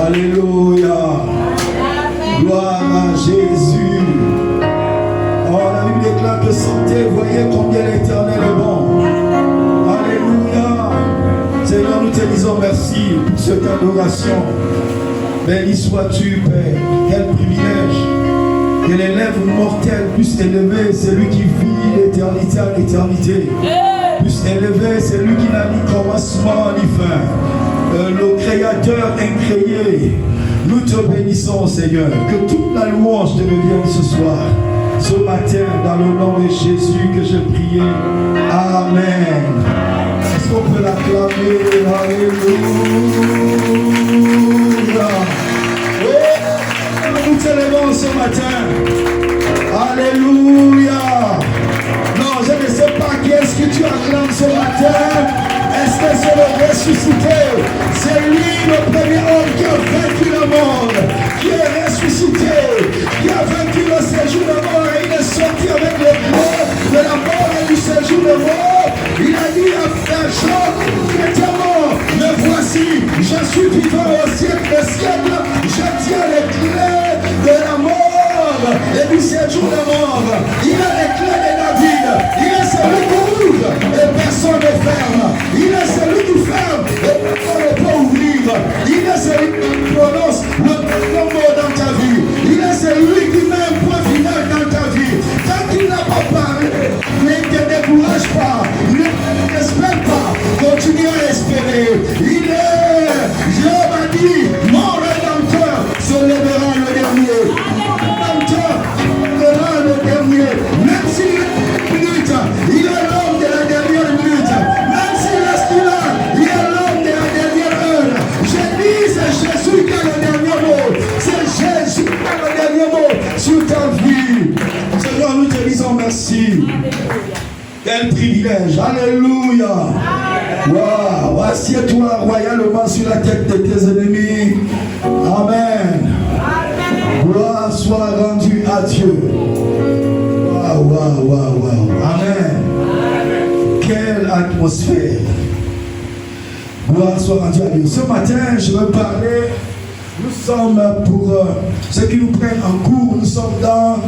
Alléluia. Gloire à Jésus. Oh, la Bible déclare que sentez, voyez combien l'Éternel est bon. Alléluia. Seigneur, nous te disons merci pour cette adoration. Béni sois-tu, Père. Quel privilège que les lèvres mortelles puissent élever celui qui vit d'éternité à l'éternité. Puisse élever celui qui n'a ni commencement ni fin. Le Créateur incréé. Nous te bénissons, Seigneur. Que toute la louange te revienne ce soir, ce matin, dans le nom de Jésus que j'ai prié. Amen. Est-ce qu'on peut l'acclamer? Alléluia. Nous t'élevons ce matin. Alléluia. Non, je ne sais pas qui est-ce que tu acclames ce matin. Est-ce que c'est le ressuscité? C'est lui le premier homme qui a vaincu le monde, qui est ressuscité, qui a vaincu le séjour de mort et il est sorti avec le corps de la mort et du séjour de mort. Il a dit à Jean qui était mort, me voici, je suis vivant au siècle des siècles, je tiens les clés de la mort et du séjour de mort. Il a les clés de David, il est celui qui ouvre et personne ne ferme. Il est celui qui ferme et personne ne peut ouvrir. Il est celui qui prononce le mot dans ta vie. Il est celui qui met un point final dans ta vie. Tant qu'il n'a pas parlé, ne te décourage pas, n'espère pas, continue à espérer. Il est, Job a dit, mon rédempteur se lèvera le dernier. Mon rédempteur sera le dernier. Même s'il est une minute, il est l'homme de la dernière minute. Même s'il reste là, il est l'homme de la dernière heure. Je dis, c'est Jésus qui a le dernier mot. C'est Jésus qui a le dernier mot sur ta vie. Seigneur, nous te disons merci. Quel privilège. Alléluia. Waouh. Assieds-toi royalement sur la tête de tes ennemis. Amen. Gloire soit rendue à Dieu. Waouh, waouh, waouh, waouh. Amen. Quelle atmosphère. Gloire soit rendue à Dieu. Ce matin, je veux parler. Nous sommes, pour ceux qui nous prennent en cours, nous sommes dans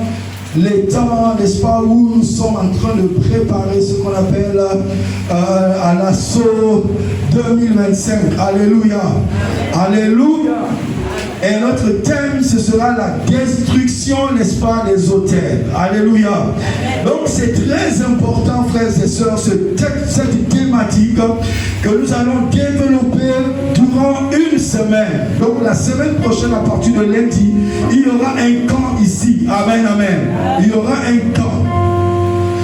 les temps, n'est-ce pas, où nous sommes en train de préparer ce qu'on appelle à l'assaut 2025. Alléluia. Alléluia. Et notre thème, ce sera la destruction, n'est-ce pas, des autels. Alléluia. Donc c'est très important, frères et sœurs, cette thématique que nous allons développer durant une semaine. Donc la semaine prochaine, à partir de lundi, il y aura un camp ici. Amen, amen. Il y aura un camp.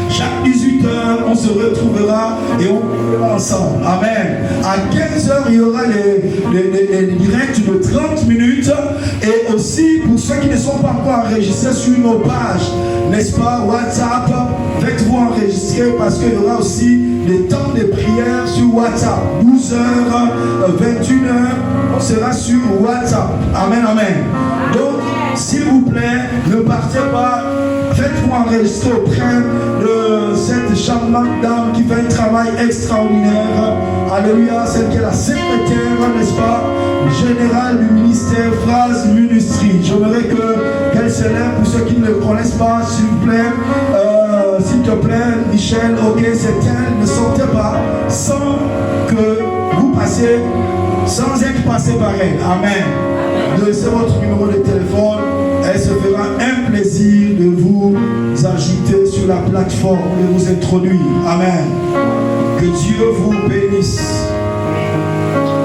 Chaque 18h, on se retrouvera et on sera ensemble. Amen. À 15h, il y aura les directs de 30 minutes. Et aussi, pour ceux qui ne sont pas encore enregistrés sur nos pages, n'est-ce pas, WhatsApp, faites-vous enregistrer parce qu'il y aura aussi des temps de prière sur WhatsApp. 12h, 21h, on sera sur WhatsApp. Amen, amen. Donc, s'il vous plaît, ne partez pas. Faites-vous enregistrer auprès de cette charmante dame qui fait un travail extraordinaire. Alléluia, celle qui est la secrétaire, n'est-ce pas, générale du ministère Phrase Ministry. J'aimerais qu'elle se lève pour ceux qui ne le connaissent pas, s'il vous plaît. S'il te plaît, Michel, ok, c'est elle. Ne sortez pas sans que vous passiez, sans être passé par elle. Amen. Laissez votre numéro de téléphone. Elle se fera un plaisir de vous ajouter sur la plateforme, de vous introduire. Amen. Que Dieu vous bénisse.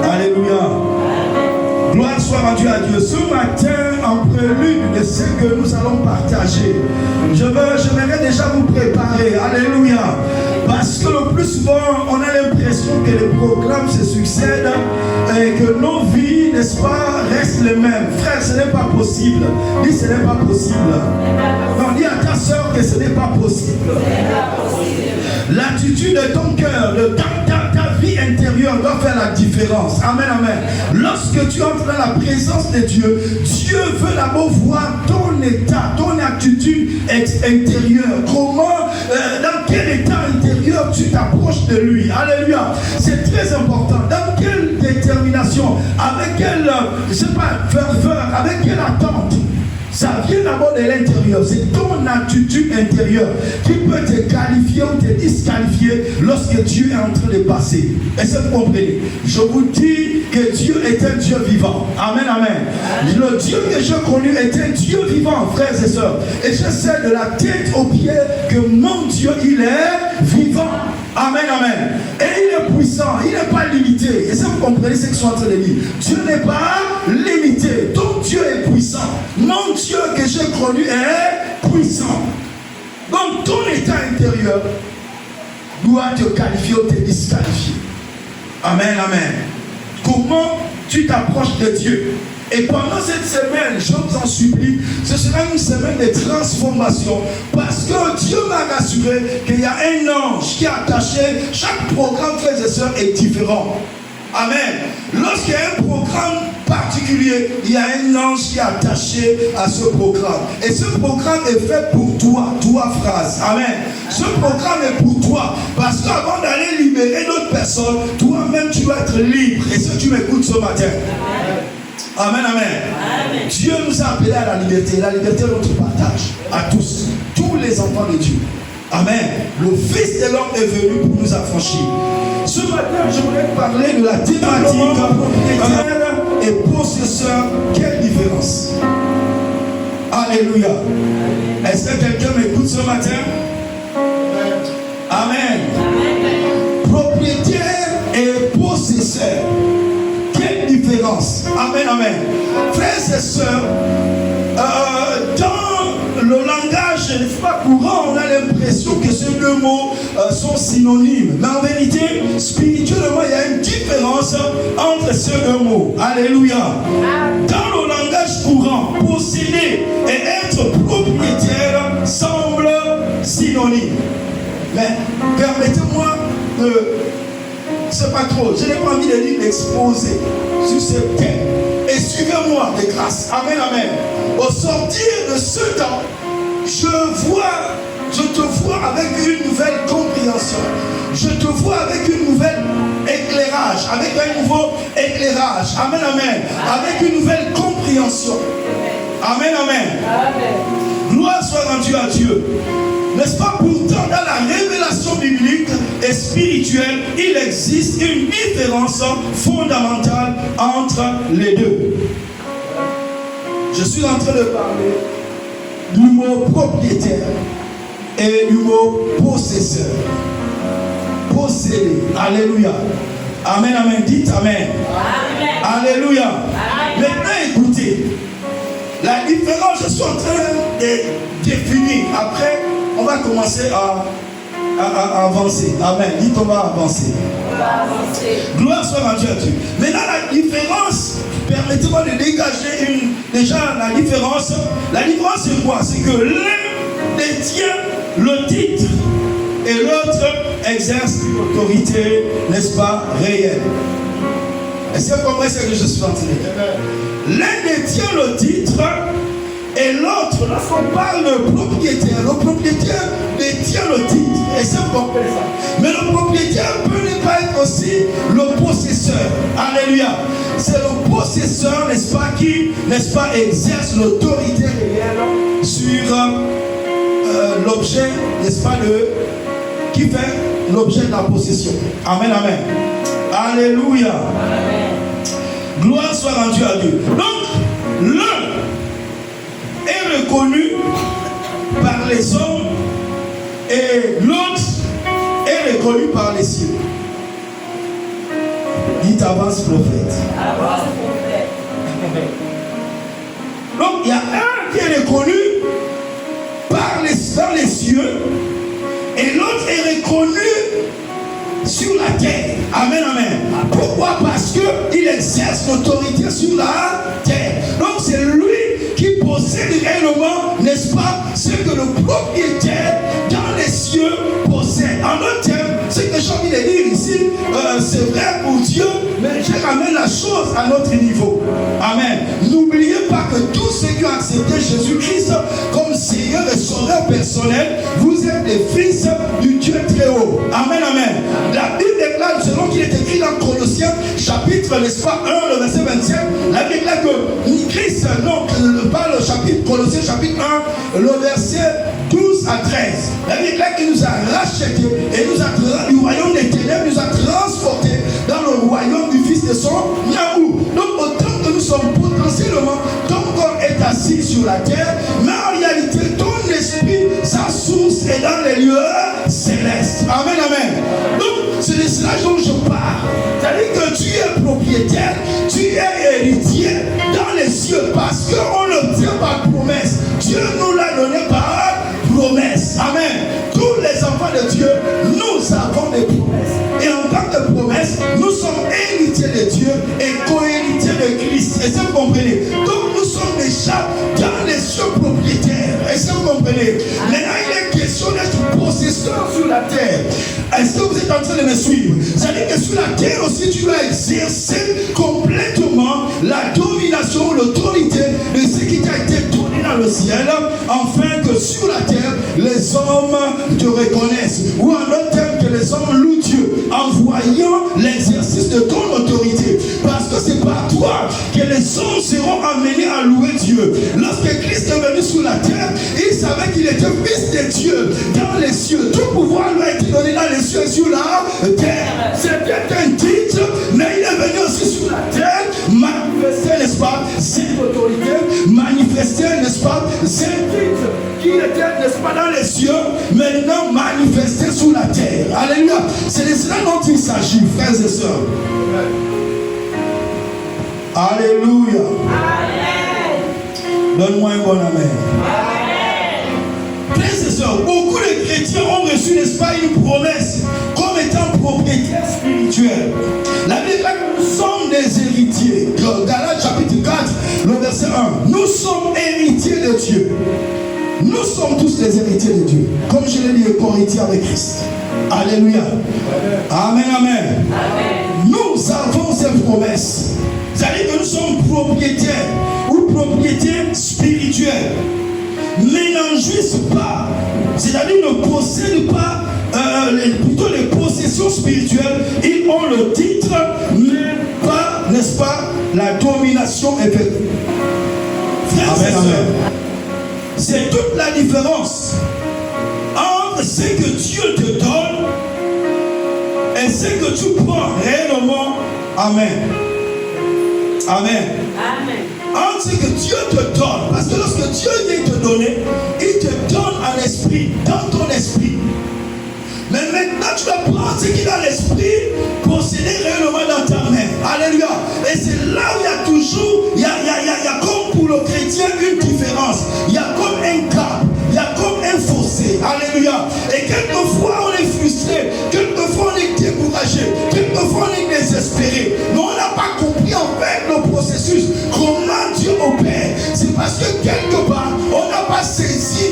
Alléluia. Gloire soit rendue à Dieu. Ce matin, en prélude de ce que nous allons partager, j'aimerais déjà vous préparer. Alléluia. Parce que le plus souvent, on a l'impression que les programmes se succèdent et que nos vies, n'est-ce pas, restent les mêmes. Frère, ce n'est pas possible. Dis, ce n'est pas possible. Non, dis à ta soeur que ce n'est pas possible. L'attitude de ton cœur, de ta vie vie intérieure doit faire la différence. Amen, amen. Lorsque tu entres dans la présence de Dieu, Dieu veut d'abord voir ton état, ton attitude intérieure. Comment, dans quel état intérieur tu t'approches de lui. Alléluia. C'est très important. Dans quelle détermination, avec quelle, je sais pas, ferveur, avec quelle attente. Ça vient d'abord de l'intérieur. C'est ton attitude intérieure qui peut te qualifier ou te disqualifier lorsque Dieu est en train de passer. Est-ce que vous comprenez? Je vous dis que Dieu est un Dieu vivant. Amen, amen. Le Dieu que j'ai connu est un Dieu vivant, frères et sœurs. Et je sais de la tête aux pieds que mon Dieu, il est vivant. Amen, amen. Et il est puissant, il n'est pas limité. Et ça, vous comprenez ce que je suis en train de dire. Dieu n'est pas limité. Ton Dieu est puissant. Mon Dieu que j'ai connu est puissant. Donc, ton état intérieur doit te qualifier ou te disqualifier. Amen, amen. Comment tu t'approches de Dieu? Et pendant cette semaine, je vous en supplie, ce sera une semaine de transformation. Parce que Dieu m'a rassuré qu'il y a un ange qui est attaché. Chaque programme, frères et sœurs, est différent. Amen. Lorsqu'il y a un programme particulier, il y a un ange qui est attaché à ce programme. Et ce programme est fait pour toi. Toi, phrase. Amen. Ce programme est pour toi. Parce qu'avant d'aller libérer d'autres personnes, toi-même, tu dois être libre. Et ce, tu m'écoutes ce matin. Amen, amen, amen. Dieu nous a appelés à la liberté. La liberté est notre partage à tous les enfants de Dieu. Amen. Le Fils de l'homme est venu pour nous affranchir. Ce matin, je voulais parler de la thématique propriétaire et possesseur. Quelle différence? Alléluia. Est-ce que quelqu'un m'écoute ce matin? Amen. Amen. Propriétaire et possesseur. Différence. Amen, amen. Frères et sœurs, dans le langage pas courant, on a l'impression que ces deux mots sont synonymes. Mais en vérité, spirituellement, il y a une différence entre ces deux mots. Alléluia. Dans le langage courant, posséder et être propriétaire semblent synonymes. Mais permettez-moi de... C'est pas trop. Je n'ai pas envie de dire d'exposer sur ce thème. Et suivez-moi de grâce. Amen, amen. Au sortir de ce temps, je te vois avec une nouvelle compréhension. Je te vois avec une nouvelle éclairage, avec un nouveau éclairage. Amen, amen. Avec une nouvelle compréhension. Amen, amen. Amen. Gloire soit rendue à Dieu. N'est-ce pas? Pourtant, dans la révélation biblique et spirituelle, il existe une différence fondamentale entre les deux. Je suis en train de parler du mot propriétaire et du mot possesseur. Posséder. Alléluia. Amen, amen. Dites amen. Amen. Alléluia. Amen. Maintenant, écoutez. La différence, je suis en train de définir. Après, on va commencer à avancer. Amen. Dites, on va avancer. On va avancer. Gloire soit rendue à Dieu. Maintenant, la différence, permettez-moi de dégager déjà la différence. La différence, c'est quoi? C'est que l'un détient le titre et l'autre exerce une autorité, n'est-ce pas, réelle. Est-ce que vous comprenez ce que je suis en train de dire? L'un détient le titre et l'autre, lorsqu'on parle de propriétaire, le propriétaire détient le titre. Est-ce que vous comprenez ça? Mais le propriétaire peut ne pas être aussi le possesseur. Alléluia. C'est le possesseur, n'est-ce pas, qui, n'est-ce pas, exerce l'autorité réelle sur l'objet, n'est-ce pas, qui fait l'objet de la possession. Amen, amen. Alléluia. Amen. Gloire soit rendue à Dieu. Donc, l'un est reconnu par les hommes et l'autre est reconnu par les cieux. Dites avance prophète. Avance prophète. Donc, il y a un qui est reconnu dans les cieux et l'autre est reconnu sur la terre. Amen, amen. Pourquoi? Parce qu'il exerce l'autorité sur la terre. Donc c'est lui qui possède réellement, n'est-ce pas, ce que le propriétaire dans les cieux possède. En d'autres termes, ce que j'ai envie de dire ici, c'est vrai pour Dieu, mais je ramène la chose à notre niveau. Amen. N'oubliez pas que tous ceux qui ont accepté Jésus-Christ comme Seigneur et Sauveur personnel, vous êtes des fils du Dieu très haut. Amen, amen. La Bible déclare, selon qu'il est écrit dans Colossiens, chapitre, n'est-ce pas, 1, le verset 27, la Bible déclare que Christ, non, parle le chapitre, Colossiens chapitre 1, le verset 12 à 13. La Bible déclare qu'il nous a rachetés et nous a du royaume des ténèbres, nous a transportés dans le royaume du Fils de son amour. Donc autant que nous sommes potentiellement, ton corps est assis sur la terre, mais en réalité ton esprit, sa source est dans les lieux célestes. Amen, amen. Donc c'est de cela dont je parle. C'est-à-dire que tu es propriétaire, tu es héritier dans les cieux parce qu'on l'obtient par promesse. Dieu nous l'a donné par promesse. Amen. Tous les enfants de Dieu, nous avons des promesses. Et en tant que promesse, nous sommes héritiers de Dieu et co-héritiers de Christ. Est-ce que vous comprenez? Donc nous sommes déjà dans les cieux propriétaires. Est-ce que vous comprenez? Maintenant, il est question d'être possesseur sur la terre. Est-ce que vous êtes en train de me suivre? C'est-à-dire que sur la terre aussi, tu dois exercer complètement la domination, l'autorité de ce qui t'a été donné dans le ciel, afin que sur la terre, les hommes te reconnaissent. Ou en d'autres termes, que les hommes louent Dieu en voyant l'exercice de ton autorité. Parce que c'est par toi que les hommes seront amenés à louer Dieu. Lorsque Christ est venu sur la terre, il savait qu'il était fils de Dieu dans les cieux. Tout pouvoir lui a été donné dans les cieux et sur la terre. C'était un titre, mais il est venu aussi sur la terre, manifester, n'est-ce pas, cette autorité, manifester, n'est-ce pas, cette titre qui était, n'est-ce pas, dans les cieux, maintenant manifesté sur la terre. Alléluia. C'est de cela dont il s'agit, frères et sœurs. Alléluia. Amen. Donne-moi un bon amen. Amen. Frères et sœurs, beaucoup de chrétiens ont reçu, n'est-ce pas, une promesse comme étant propriétaire spirituel. La Bible dit que nous sommes des héritiers. Galates chapitre 4, le verset 1. Nous sommes héritiers de Dieu. Nous sommes tous les héritiers de Dieu. Comme je l'ai dit, co-héritiers avec Christ. Alléluia. Amen, amen. Amen. Nous avons ces promesses. C'est-à-dire que nous sommes propriétaires ou propriétaires spirituels. Mais n'en jouissent pas. C'est-à-dire ne possèdent pas plutôt les possessions spirituelles. Ils ont le titre, mais pas, n'est-ce pas, la domination effective. Amen, amen. C'est toute la différence entre ce que Dieu te donne et ce que tu prends réellement. Amen. Amen. Amen. Entre ce que Dieu te donne, parce que lorsque Dieu vient te donner, il te donne un esprit, dans ton esprit. Mais maintenant tu vas prendre ce qui est dans l'esprit, posséder réellement dans ta main. Alléluia. Et c'est là où il y a toujours, il y a comme pour le chrétien une différence. Il y a comme un cap, il y a comme un fossé. Alléluia. Et quelquefois on est frustré, quelquefois on est découragé, quelquefois on est désespéré. Mais on n'a pas compris en fait le processus, comment Dieu opère. C'est parce que quelque part, on n'a pas saisi,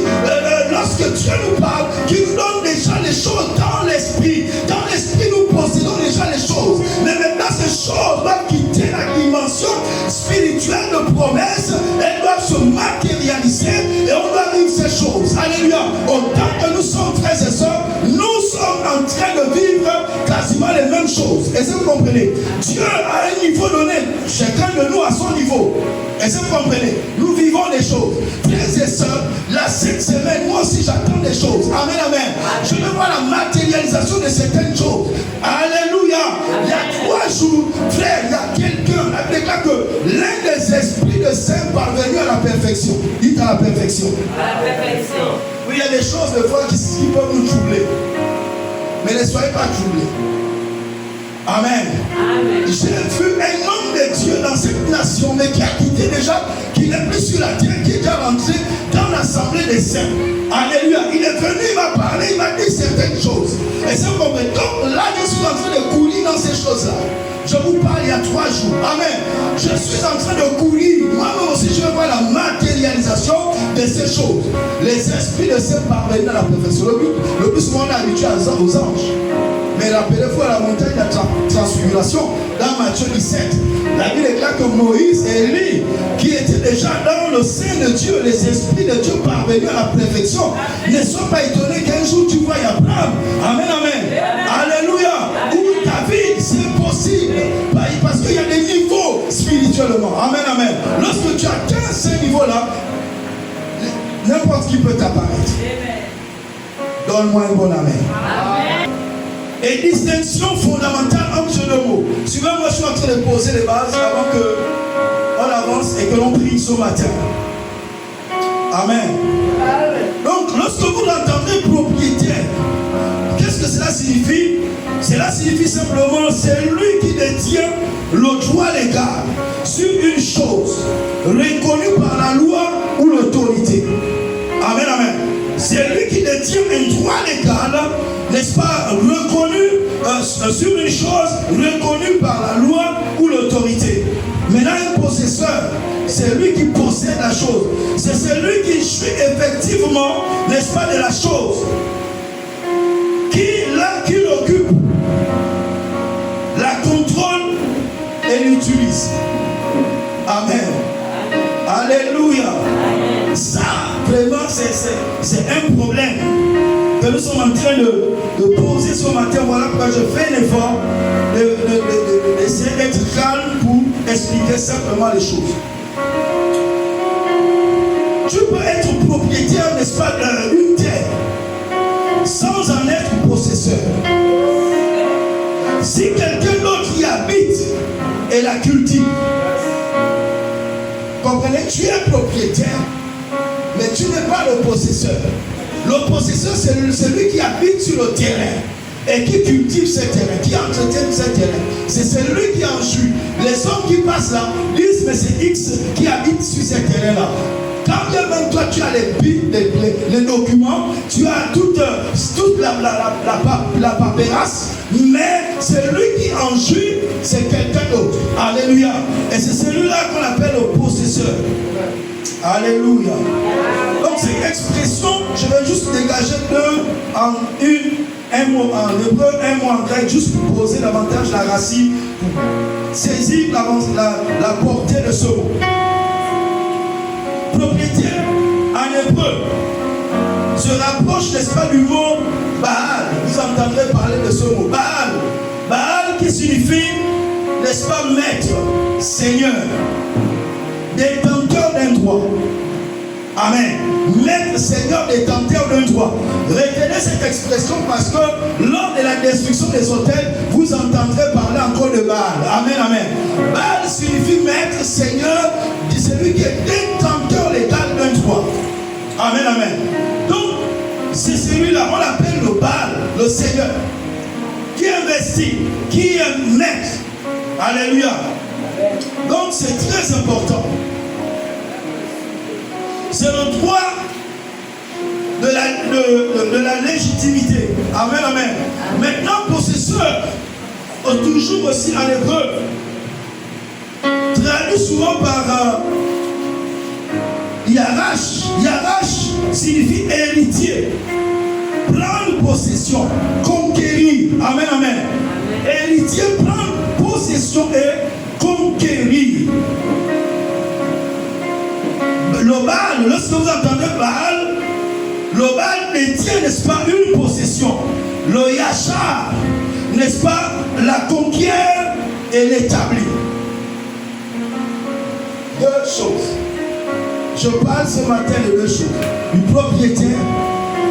lorsque Dieu nous parle, qu'il nous donne déjà les choses dans l'esprit. Dans l'esprit, nous possédons déjà les choses. Mais maintenant, ces choses doivent quitter la dimension spirituelle de promesse. Elles doivent se matérialiser et on doit vivre ces choses. Alléluia. Autant que nous sommes frères et sœurs, nous sommes en train de vivre quasiment les mêmes choses. Est-ce que vous comprenez? Dieu a un niveau donné. Chacun de nous a son niveau. Est-ce que vous comprenez? Nous vivons des choses. Frères et sœurs, cette semaine, moi aussi j'attends des choses. Amen, amen. Je veux voir la matérialisation de certaines choses. Alléluia. Il y a 3 jours, frère, il y a quelqu'un qui déclare que l'un des esprits de saint parvenu à la perfection. Dites à la perfection. À la perfection. Oui, il y a des choses de foi qui peuvent nous troubler. Mais ne soyez pas troublés. Amen. Amen. J'ai vu un homme de Dieu dans cette nation, mais qui a quitté déjà, qui n'est plus sur la terre, qui est déjà rentré dans l'assemblée des saints. Alléluia. Il est venu, il m'a parlé, il m'a dit certaines choses. Et c'est comme donc là, je suis en train de courir dans ces choses-là. Je vous parle il y a 3 jours. Amen. Je suis en train de courir. Moi-même aussi, je veux voir la matérialisation de ces choses. Les esprits de saints parviennent à la perfection. Le plus souvent, on est habitué aux anges. Mais Mais rappelez-vous à la montagne de la transfiguration, dans Matthieu 17, la Bible déclare que Moïse et Élie, qui étaient déjà dans le sein de Dieu, les esprits de Dieu parvenus à la perfection, ne sont pas étonnés qu'un jour tu vois Abraham. Amen, amen. Alléluia. Ou David, c'est possible. Parce qu'il y a des niveaux spirituellement. Amen, amen. Lorsque tu atteins ce niveau-là, n'importe qui peut t'apparaître. Donne-moi un bon amen. Amen. Et distinction fondamentale entre ces deux mots. Souvent, moi, je suis en train de poser les bases avant qu'on avance et que l'on prie ce matin. Amen. Donc, lorsque vous entendez propriétaire, qu'est-ce que cela signifie? Cela signifie simplement c'est lui qui détient le droit légal sur une chose reconnue par la loi ou l'autorité. Amen, amen. C'est lui qui détient un droit légal, n'est-ce pas, reconnu sur une chose reconnue par la loi ou l'autorité. Maintenant, un possesseur, c'est lui qui possède la chose. C'est celui qui jouit effectivement, n'est-ce pas, de la chose. Qui l'occupe, la contrôle et l'utilise. Amen. Alléluia. Ça, vraiment, c'est un problème que nous sommes en train de poser ce matin. Voilà pourquoi je fais un effort d'essayer d'être calme pour expliquer simplement les choses. Tu peux être propriétaire, n'est-ce pas, d'une terre sans en être possesseur. Si quelqu'un d'autre y habite et la cultive, comprenez, tu es propriétaire, mais tu n'es pas le possesseur. Le possesseur, c'est celui qui habite sur le terrain et qui cultive ce terrain, qui entretient ce terrain. C'est celui qui en jouit. Les hommes qui passent là disent, mais c'est X qui habite sur ce terrain-là. Quand bien même toi tu as les documents, tu as toute la paperasse, mais celui qui en jouit, c'est quelqu'un d'autre. Alléluia. Et c'est celui-là qu'on appelle le possesseur. Alléluia. Donc cette expression, je vais juste dégager un mot en hébreu, un mot en grec, juste pour poser davantage la racine, pour saisir la portée de ce mot. Propriétaire en hébreu se rapproche, n'est-ce pas, du mot Baal. Vous entendrez parler de ce mot Baal. Baal qui signifie, n'est-ce pas, maître, seigneur, détenteur d'un droit. Amen. Maître, seigneur, détenteur d'un droit. Retenez cette expression parce que lors de la destruction des autels, vous entendrez parler encore de Baal. Amen, amen. Baal signifie maître, seigneur, celui qui est détenteur légal d'un droit. Amen, amen. Donc, c'est celui-là, on l'appelle le Baal, le Seigneur, qui investit, qui est maître. Alléluia. Donc, c'est très important. C'est le droit de la légitimité. Amen, amen. Maintenant, possesseur, toujours aussi en hébreu, traduit souvent par Yarash. Yarash signifie héritier, prendre possession, conquérir. Amen, amen. Héritier, prendre possession et conquérir. Le Baal, lorsque vous entendez Baal, le Baal détient, n'est-ce pas, une possession. Le Yachar, n'est-ce pas, la conquiert et l'établit. Deux choses. Je parle ce matin de deux choses. Du propriétaire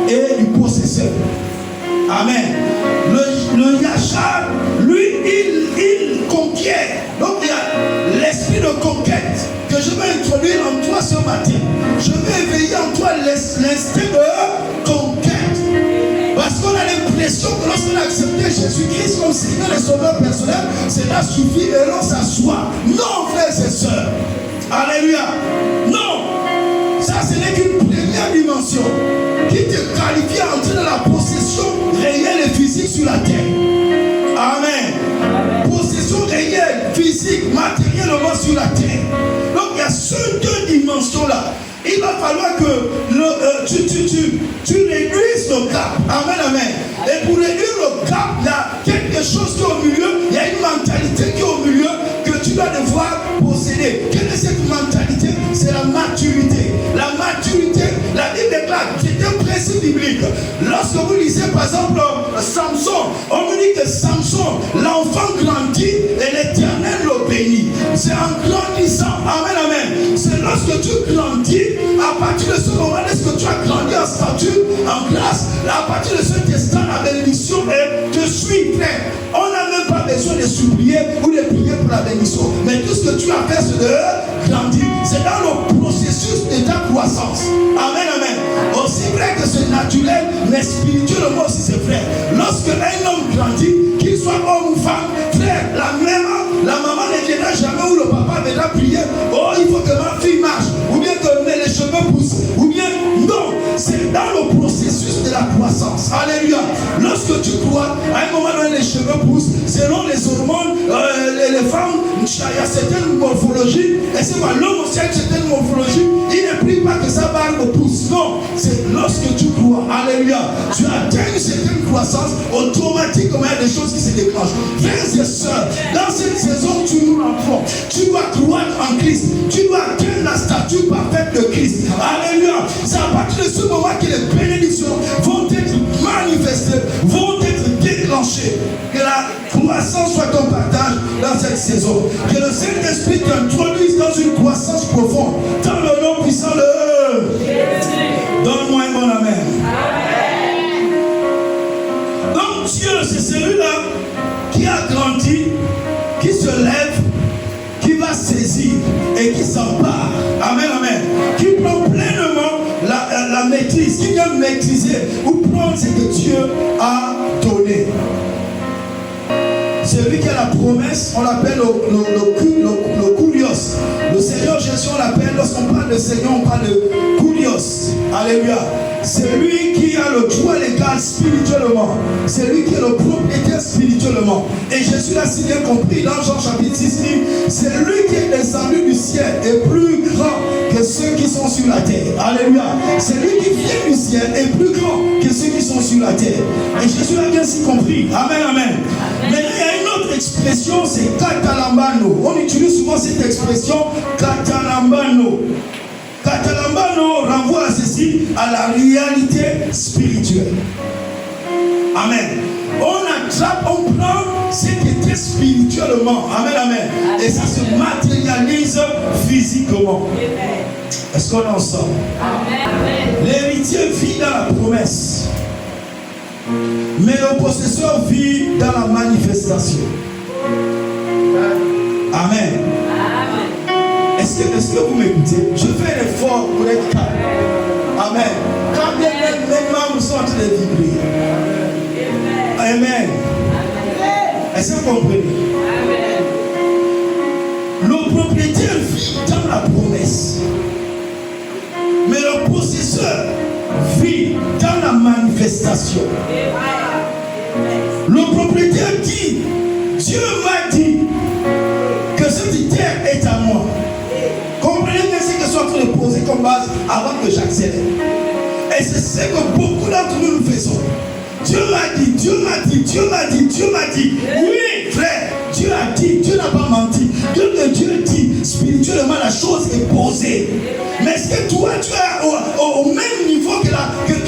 et du possesseur. Amen. Le Yachar, lui, il conquiert. Donc il y a l'esprit de conquête que je vais introduire en toi ce matin. Je vais éveiller en toi l'instinct de conquête. Parce qu'on a l'impression que lorsqu'on a accepté Jésus-Christ comme Seigneur et Sauveur personnel, cela suffit et l'on s'assoit. Non, frères et sœurs. Alléluia. Non. Ça, ce n'est qu'une première dimension qui te qualifie à entrer dans la possession réelle et physique sur la terre. Amen. Possession réelle, physique, matériellement sur la terre. Donc, il y a ces deux dimensions-là. Il va falloir que tu réduises nos gap. Amen, amen. Et pour réduire le gap, il y a quelque chose qui est au milieu, il y a une mentalité qui est au milieu que tu dois devoir posséder. Quelle est cette mentalité? C'est la maturité. La maturité, la Bible déclare, c'est un principe biblique. Lorsque vous lisez par exemple Samson, on nous dit que Samson, l'enfant grandit et l'Éternel le bénit. C'est en grandissant. Amen, amen. C'est lorsque tu grandis, à partir de ce moment, est-ce que tu as grandi en statut, en grâce, à partir de ce instant, la bénédiction est je suis prêt. On n'a même pas besoin de supplier ou de prier pour la bénédiction. Mais tout ce que tu as fait, c'est de grandir. C'est dans le processus de ta croissance. Amen, amen. Aussi vrai que c'est naturel, mais spirituellement aussi c'est vrai. Lorsque un homme grandit, qu'il soit homme ou femme, frère, la maman ne viendra jamais ou le papa viendra prier. Oh, il faut que ma fille marche. Ou bien que les cheveux poussent. Ou bien, non. C'est dans le processus de la croissance. Alléluia. Lorsque tu crois, à un moment donné, les cheveux poussent. Selon les hormones, les femmes, il y a certaines morphologies. Et c'est quoi? L'homme aussi a une certaine morphologie. Il ne prie pas que sa barbe pousse. Non. C'est lorsque tu crois. Alléluia. Tu atteins une certaine croissance. Automatiquement, il y a des choses qui se déclenchent. Frères et sœurs, dans cette saison, tu nous l'enfants. Tu dois croître en Christ. Tu dois atteindre la statue parfaite de Christ. Alléluia. C'est à partir de ce moment que les bénédictions vont être manifestées, vont être déclenchées. Que la croissance soit ton partage dans cette saison. Que le Saint-Esprit t'introduise dans une croissance profonde. Dans le nom puissant de Jésus. Donne-moi un bon amen. Donc Dieu, c'est celui-là qui a grandi, qui se lève, qui va saisir et qui s'empare. Amen, amen. Qui prend pleinement la maîtrise, qui vient maîtriser ou prendre ce que Dieu a donné. Celui qui a la promesse, on l'appelle le kurios. Le Seigneur Jésus, on l'appelle, lorsqu'on parle de Seigneur, on parle de kurios. Alléluia. C'est lui qui a le droit légal spirituellement. C'est lui qui est le propriétaire spirituellement. Et Jésus l'a si bien compris dans Jean chapitre 6, c'est lui qui est descendu du ciel et plus grand que ceux qui sont sur la terre. Alléluia. C'est lui qui vient du ciel et plus grand que ceux qui sont sur la terre. Et Jésus l'a bien si compris. Amen, amen. Mais il y a une autre expression, c'est katalambano. On utilise souvent cette expression katalambano. Katalambano renvoie à ceci, à la réalité spirituelle. Amen. On attrape, on prend ce qui était spirituellement. Amen, amen. Et ça se matérialise physiquement. Est-ce qu'on en sort? L'héritier vit dans la promesse. Mais le possesseur vit dans la manifestation. Amen. Est-ce que vous m'écoutez? Je fais un effort pour être calme. Amen. Quand bien même mes membres sont en train de vibrer. Amen. Est-ce que vous comprenez? Le propriétaire vit dans la promesse. Mais le possesseur vit dans la manifestation. Le propriétaire dit, Dieu m'a dit que cette terre est à moi. Comprenez bien ce que je suis en train de poser comme base avant que j'accélère. Et c'est ce que beaucoup d'entre nous faisons. Dieu m'a dit, Dieu m'a dit, Dieu m'a dit, Dieu m'a dit. Oui, frère, Dieu a dit, Dieu n'a pas menti. Dieu que Dieu dit, spirituellement la chose est posée. Mais est-ce que toi, tu es au même niveau que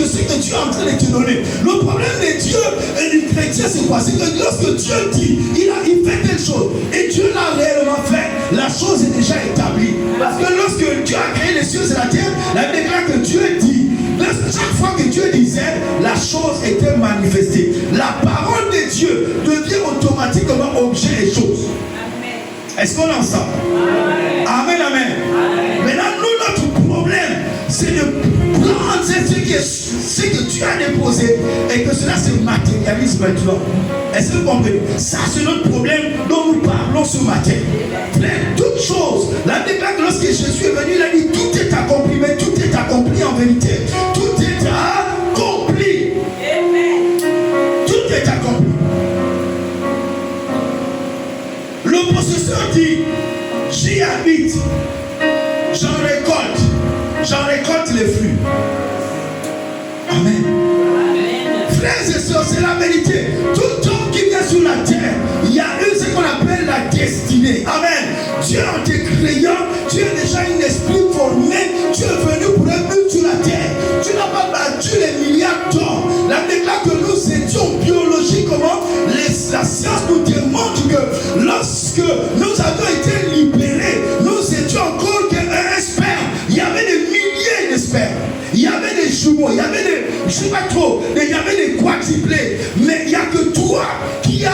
ce que Dieu est en train de te donner? Le problème de Dieu et du chrétien, c'est quoi? C'est que lorsque Dieu dit, il fait telle chose, et Dieu l'a réellement fait, la chose est déjà établie. Parce que lorsque Dieu a créé les cieux et la terre, la Bible déclare que Dieu dit, chaque fois que Dieu disait, la chose était manifestée. La parole de Dieu devient automatiquement objet des choses. Est-ce qu'on en sort? Amen, amen. Amen. Maintenant, nous, notre problème, c'est de prendre ce que Dieu a déposé et que cela se matérialise maintenant. Est-ce que vous comprenez? Ça, c'est notre problème dont nous parlons ce matin. Frère, toutes choses. La Bible déclare que lorsque Jésus est venu, il a dit tout est accompli, mais tout est accompli en vérité. Tout est accompli. Tout est accompli. Le possesseur dit, j'y habite, j'en récolte les fruits. Amen. frères et sœurs, c'est la vérité. Tout homme qui vient sur la terre, il y a ce qu'on appelle la destinée. Amen. Dieu en te créant, tu es déjà un esprit formé. Tu es venu pour un but sur la terre. Tu n'as pas battu les milliards d'hommes. La déclare que nous étions biologiquement, la science nous démontre que lorsque nous avons été libérés, nous étions encore qu'un sperme. Il y avait des milliers de spermes. Il y avait des jumeaux, il y avait des, je ne sais pas trop, il y avait des quadruplés. Mais il n'y a que toi qui as,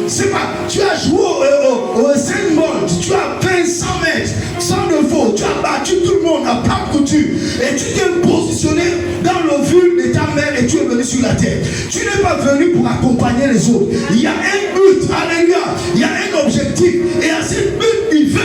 c'est pas, tu as joué au Zen Bolt, tu as 500 mètres, 100 de faux, tu as battu tout le monde à pas coutu. Et tu t'es positionné dans le vue de ta mère et tu es venu sur la terre. Tu n'es pas venu pour accompagner les autres. Il y a un but, alléluia, il y a un objectif. Et à ce but divin,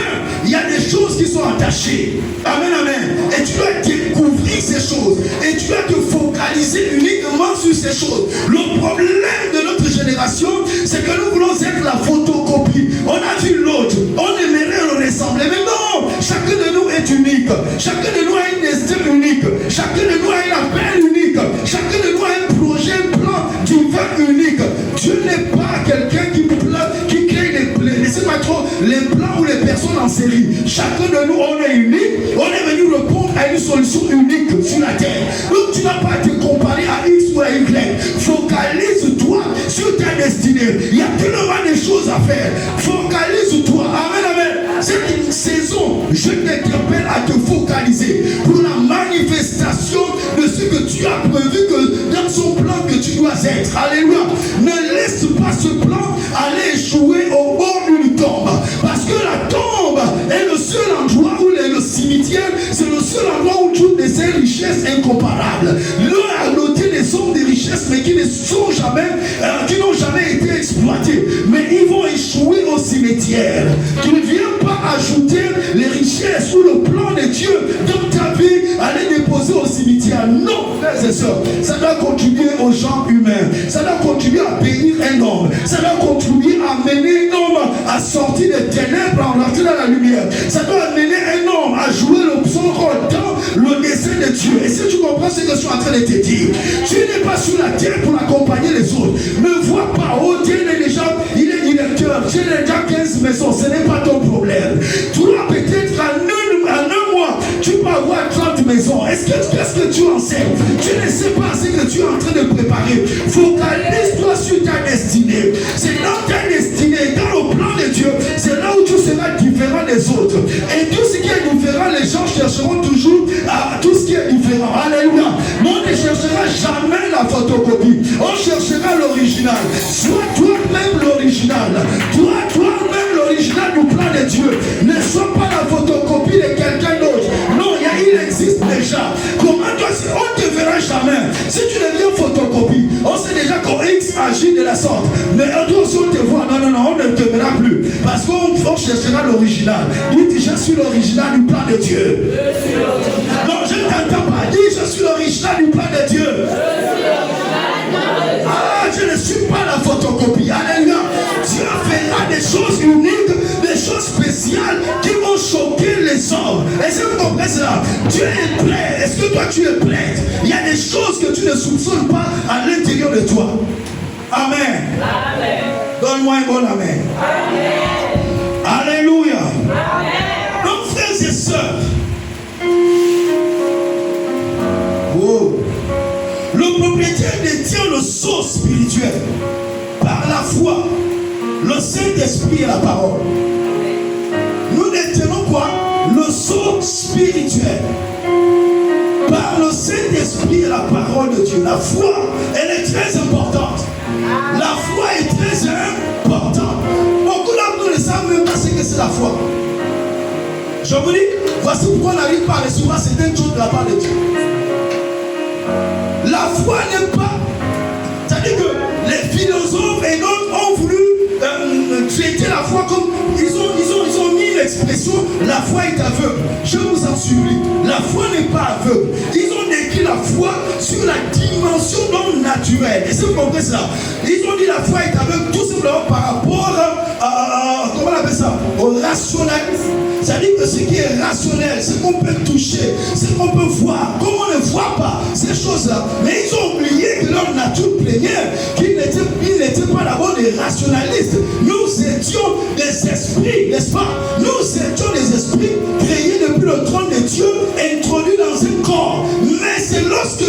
il y a des choses qui sont attachées. Amen, amen. Et tu dois découvrir ces choses. Et tu dois te focaliser uniquement sur ces choses. Le problème de notre génération, c'est que nous voulons être la photocopie. On a vu l'autre, on aimerait le ressembler. Mais non, chacun de nous est unique. Chacun de nous a une destin unique. Chacun de nous a un appel unique. Chacun de nous a un projet, un plan divin unique. Dieu n'est pas quelqu'un qui crée des plans. C'est pas trop les plans ou les personnes en série. Chacun de nous, on est unique. On est venu répondre à une solution unique sur la terre. Donc tu n'as pas à te comparer à X ou à Y. Focalise-toi sur ta destinée. Il y a tellement de choses à faire. Focalise-toi. Amen, amen. C'est une saison. Je t'interpelle à te focaliser pour la manifestation de ce que tu as prévu que dans son plan que tu dois être. Alléluia. Ne laisse pas ce plan aller échouer au bord d'une tombe. Parce que la tombe est le seul endroit où le cimetière, c'est le seul endroit où toutes ces richesses incomparables. L'un a noté des sommes de richesses, mais qui ne sont jamais, qui n'ont jamais été exploitées. Mais ils vont échouer au cimetière. Tu ne viens pas ajouter les richesses ou le plan de Dieu dans ta vie à les déposer au cimetière. Non, frères et sœurs, ça doit contribuer aux gens humains. Ça doit contribuer à bénir un homme. Ça doit contribuer à amener un homme à sortir des ténèbres, à rentrer dans la lumière. Ça doit amener un homme à jouer son rôle dans le dessein de Dieu. Et si tu comprends ce que je suis en train de te dire, tu n'es pas sur la terre pour accompagner les autres. Ne vois pas, oh Dieu est déjà, il est directeur, Dieu est déjà 15 maisons, ce n'est pas ton problème. Toi, peut-être en un mois, tu peux avoir 30 maisons. Qu'est-ce que tu en sais? Tu ne sais pas ce que tu es en train de préparer. Focalise-toi sur ta destinée. C'est dans ta destinée, dans le plan de Dieu, c'est là où tu seras différent des autres. Et tout ce qui est différent, les gens chercheront toujours à tout ce qui est différent. Alléluia. Mais on ne cherchera jamais la photocopie. On cherchera l'original. Sois toi-même l'original. Toi-même l'original du plan de Dieu. Ne sois pas la photocopie de quelqu'un d'autre. Non, il existe déjà. Comment toi, on ne te verra jamais. Si tu deviens photocopie, on sait déjà qu'on X agit de la sorte. Mais toi aussi on te voit. Non, on ne te verra plus. Parce qu'on cherchera l'original. Dis, je suis l'original du plan de Dieu. Non, je ne t'entends pas. Dis, je suis l'original du plan de Dieu. Ah, je ne suis pas la photocopie. Alléluia. Dieu fera des choses uniques, des choses spéciales qui vont choquer les hommes. Est-ce que vous comprenez cela? Dieu est prêt. Est-ce que toi tu es prêt? Il y a des choses que tu ne soupçonnes pas à l'intérieur de toi. Amen. Amen. Donne-moi un bon amen. Amen. Alléluia. Amen. Donc frères et sœurs, oh, le propriétaire détient le sceau spirituel par la foi, le Saint-Esprit et la parole. Nous détenons quoi? Le sceau spirituel par le Saint-Esprit et la parole de Dieu. La foi, elle est très importante. La foi est très importante. Beaucoup d'entre nous ne savent même pas ce que c'est la foi. Je vous dis, voici pourquoi on n'arrive pas à recevoir certaines choses de la part de Dieu. La foi n'est pas... C'est-à-dire que les philosophes et d'autres ont voulu traiter la foi comme... Ils ont mis l'expression « la foi est aveugle ». Je vous en supplie, la foi n'est pas aveugle. Ils ont décrit la foi sur la dimension non naturelle. Et si vous comprenez cela, ils ont dit la foi est aveugle tout simplement par rapport à comment on appelle ça? Au rationnalisme. Ça dit que ce qui est rationnel, ce qu'on peut toucher, ce qu'on peut voir, comme on ne voit pas ces choses-là. Mais ils ont oublié que leur nature première, qu'ils n'étaient pas d'abord des rationalistes. Nous étions des esprits, n'est-ce pas? Nous étions des esprits créés depuis le trône de Dieu, introduits dans un corps. Mais c'est lorsque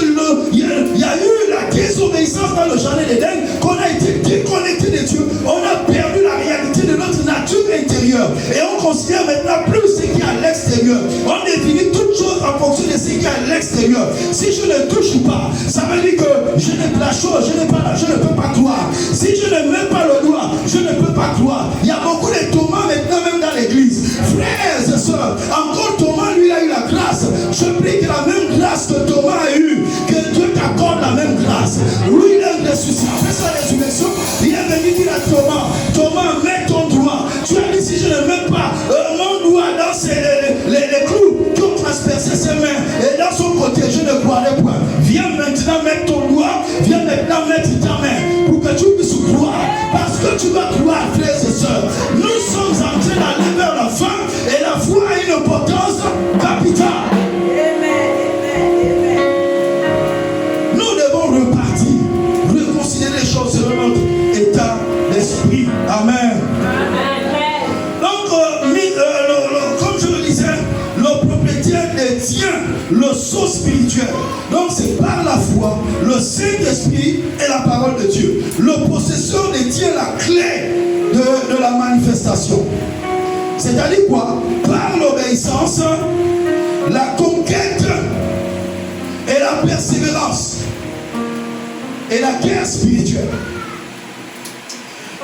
il y a eu la désobéissance dans le jardin d'Éden qu'on a été déconnecté de Dieu. On a perdu la réalité de notre nature intérieure. Et on considère maintenant plus ce qui est à l'extérieur. On définit toutes choses en fonction de ce qui est à l'extérieur. Si je ne touche pas, ça veut dire que je n'ai pas la chose, je ne peux pas croire. Si je ne mets pas le doigt, je ne peux pas croire. Il y a beaucoup de Thomas maintenant même dans l'église. Frères et sœurs, encore Thomas, lui, a eu la grâce. Je prie que la même grâce que Thomas a eue, que Dieu t'accorde la même grâce. Lui, il a ressuscité. Après sa résurrection, il est venu dire à Thomas, Thomas, mets ton doigt. Tu as dit, si je ne mets pas mon doigt dans les clous qui ont transpercé ses mains et dans son côté, je ne croirai point. Viens maintenant mettre ton doigt, viens maintenant mettre ta main pour que tu puisses croire. Parce que tu vas croire, frères et sœurs. Nous sommes en train d'aller vers la fin et la foi a une importance capitale. Nous devons repartir, reconsidérer les choses sur notre état d'esprit. Amen. Donc, comme je le disais, le propriétaire détient le sceau spirituel. Donc, c'est par la foi, le Saint-Esprit et la parole de Dieu. Le possesseur détient la clé de la manifestation. C'est-à-dire quoi? Par l'obéissance, la conquête et la persévérance et la guerre spirituelle.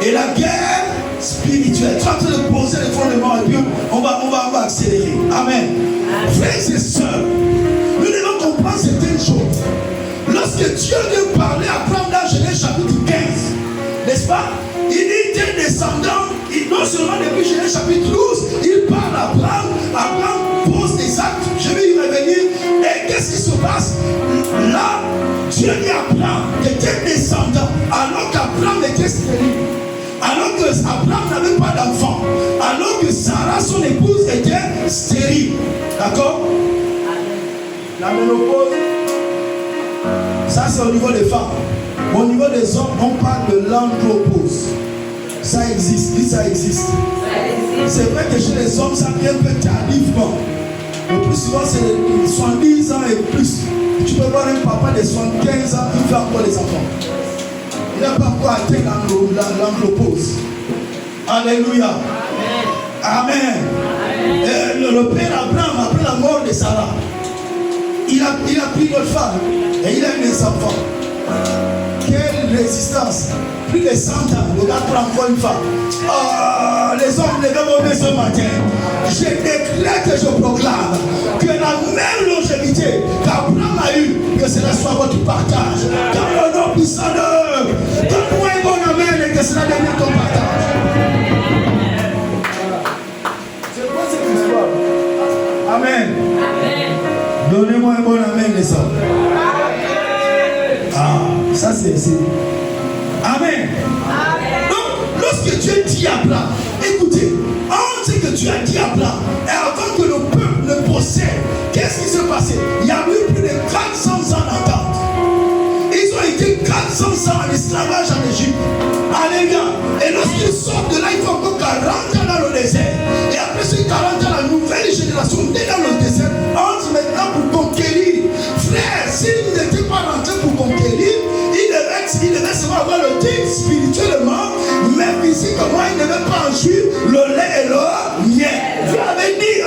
Et la guerre spirituelle. Tu es en train de poser les fondements et puis on va accélérer. Amen. Frères et sœurs, nous devons comprendre certaines choses. Lorsque Dieu vient parler à Abraham dans Genèse chapitre 15, n'est-ce pas? Il dit tes descendants, non seulement depuis Genèse chapitre 12, il parle à Abraham, Abraham pose des actes, je vais y revenir. Et qu'est-ce qui se passe? Là, Dieu dit à Abraham que tes descendants, alors qu'Abraham était stérile, alors que Abraham n'avait pas d'enfant, alors que Sarah, son épouse, était stérile. D'accord? La ménopause, ça c'est au niveau des femmes. Au niveau des hommes, on parle de l'andropause. Ça existe, oui, ça existe. C'est vrai que chez les hommes, ça vient un peu tardivement. Le plus souvent, c'est 70 ans et plus. Tu peux voir un papa de 75 ans, il fait encore des enfants. Il n'a pas encore atteint l'andropause. Alléluia. Amen. Amen. Le père Abraham, après la mort de Sarah, il a pris notre femme et il a eu des enfants. Quelle résistance! Plus de 100 ans, le gars prend encore une femme. Oh, les hommes levez ce matin. Je déclare que je proclame que la même longévité qu'Abraham a eue, que cela soit votre partage. Dans le nom puissant de donne-moi un bon amen et que cela devienne ton partage. C'est quoi cette histoire? Amen. Donnez-moi un bon amen, les hommes. Ah, ça c'est. Amen. Donc, lorsque Dieu dit à Abraham, écoutez, avant que Dieu a dit à Abraham, et avant que le peuple le possède, qu'est-ce qui s'est passé? Il y a eu plus de 400 ans d'attente. Ils ont été 400 ans en esclavage en Égypte. Alléluia. Et lorsqu'ils sortent de là, il faut encore 40 ans dans le désert. Et après ces 40 ans, la nouvelle génération est dans le désert, entre maintenant pour conquérir. Frère, s'ils n'étaient pas rentrés pour conquérir, il devait seulement avoir le titre spirituellement, mais physiquement, il ne devait pas en jouir le lait et le miel. Dieu avait dit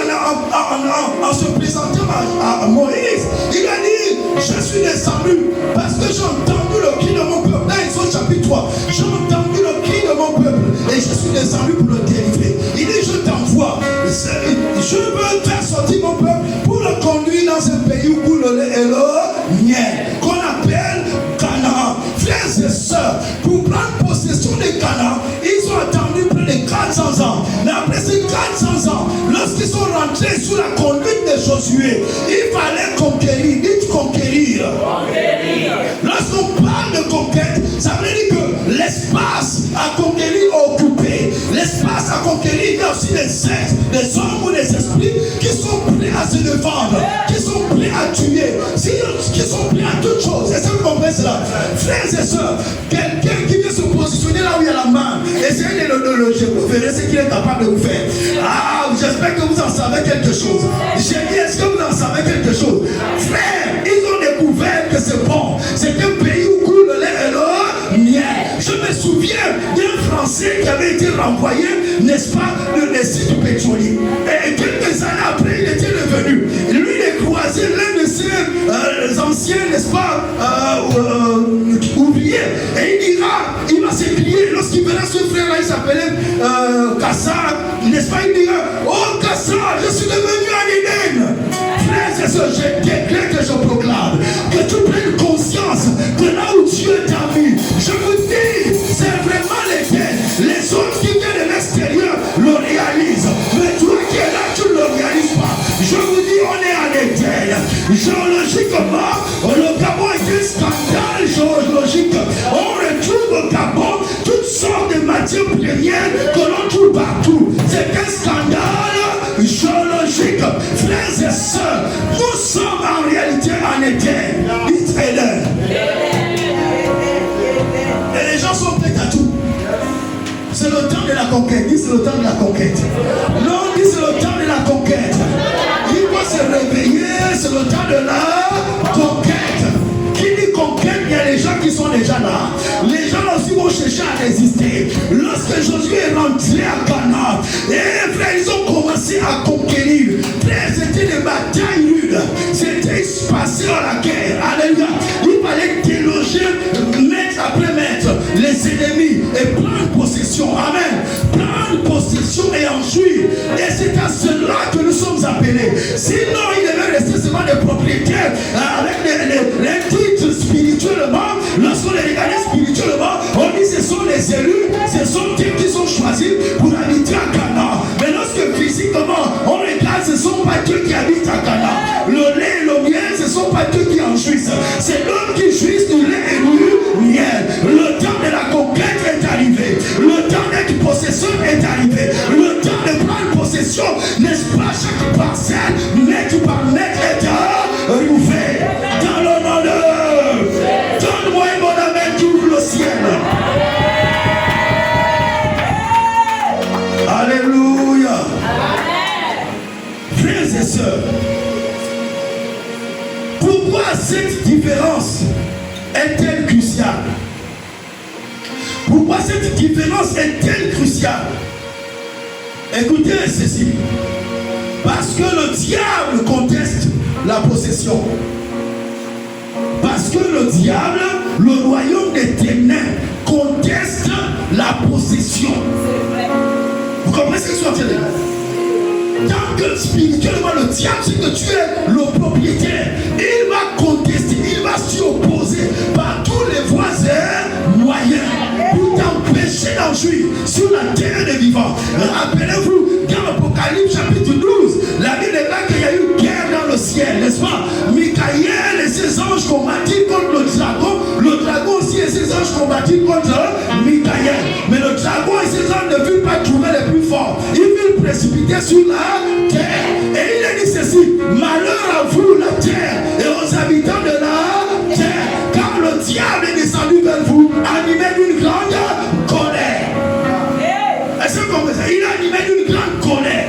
en se présentant à Moïse, il a dit, je suis descendu parce que j'ai entendu le cri de mon peuple. Dans Exode chapitre 3, j'ai entendu le cri de mon peuple et je suis descendu pour le délivrer. Il dit, je t'envoie. Je veux faire sortir mon peuple pour le conduire dans un pays où le lait et le miel, qu'on appelle Canaan. Frères et sœurs, pour prendre possession de Canaan, ils ont attendu près de 400 ans. Mais après ces 400 ans, lorsqu'ils sont rentrés sous la conduite de Josué, il fallait conquérir. Dites conquérir. Lorsqu'on parle de conquête, ça veut dire que l'espace à conquérir occupé, l'espace face à conquérir, il y a aussi des hommes ou des esprits qui sont prêts à se défendre, qui sont prêts à tuer, qui sont prêts à toutes choses. Est-ce que vous comprenez cela? Frères et sœurs, quelqu'un qui vient se positionner là où il y a la main, essayez de le loger, vous verrez ce qu'il est capable de vous faire. Ah, j'espère que vous en savez quelque chose. J'ai dit, est-ce que vous en savez quelque chose? Frères, ils ont découvert que c'est bon. C'est un pays où coule le lait et le miel. Je me souviens d'un Français qui avait été renvoyé, n'est-ce pas, de sites pétroliers. Et quelques années après, il était revenu. Lui, il a croisé l'un de ses anciens, n'est-ce pas, oubliés. Et il va s'écrier. Lorsqu'il verra ce frère-là, il s'appelait Kassar, n'est-ce pas, il dira, oh Kassar, je suis devenu un Éden. Frères et sœurs, je déclare que je proclame que tu prennes conscience de là où Dieu t'a mis. Je vous dis, c'est vraiment l'éternel. Les autres qui viennent de l'extérieur le réalisent. Mais toi qui es là, tu ne le réalises pas. Je vous dis, on est en éternel. Géologiquement, le Gabon est un scandale géologique. On retrouve au Gabon toutes sortes de matières premières que l'on trouve partout. C'est un scandale géologique. Frères et sœurs, nous sommes en réalité en éternel. Israël. Et les gens sont prêts à tout. C'est le temps de la conquête. Dis, c'est le temps de la conquête. Non, dis, c'est le temps de la conquête. Il faut se réveiller, c'est le temps de la conquête. Qui dit conquête, il y a les gens qui sont déjà là. Les gens aussi vont chercher à résister. Lorsque Josué est rentré à Canaan, et frère, ils ont commencé à conquérir. Frère, c'était des batailles rudes. C'était passé à la guerre. Alléluia. Il fallait déloger mètre après mètre les ennemis et prendre possession. Amen. Prendre possession et enfuir. Et c'est à cela que nous sommes appelés. Sinon, il devait rester seulement des propriétaires avec les titres spirituellement. Lorsqu'on les regarde spirituellement, on dit ce sont les élus, ce sont eux qui sont choisis pour habiter à Canaan. Mais lorsque physiquement on regarde, ce ne sont pas eux qui habitent à Canaan. Le lait et le miel, ce ne sont pas eux qui en jouissent. C'est l'homme qui jouisse du lait et du miel. Le temps de la conquête est arrivé. Le temps d'être possesseur est arrivé. Le temps de prendre possession, n'est-ce pas, chaque parcelle, mètre par mètre est ouvert. Dans le nom de... Donne-moi un bon amen qui ouvre le ciel. Alléluia. Frères et sœurs, pourquoi cette différence est-elle cruciale? Pourquoi cette différence est-elle cruciale? Écoutez ceci. Parce que le diable conteste la possession. Parce que le diable, le royaume des ténèbres, conteste la possession. Vous comprenez ce que je suis en train de dire? Tant que spirituellement le diable, c'est que tu es le propriétaire, il va contester, il va s'y opposer par tous les voies et moyens pour t'empêcher d'en jouir sur la terre des vivants. Rappelez-vous, dans l'Apocalypse chapitre 12, la Bible déclare qu'il y a eu guerre dans le ciel, n'est-ce pas? Michael et ses anges combattirent contre le dragon aussi et ses anges combattirent contre Michael. Mais le dragon et ses anges ne furent pas trouver les plus forts. Ils furent précipités sur la terre. Et il a dit ceci: malheur à vous la terre et aux habitants de la terre, car le diable est descendu vers vous, animé d'une grande colère. Est-ce que vous comprenez ça? Il a animé d'une grande colère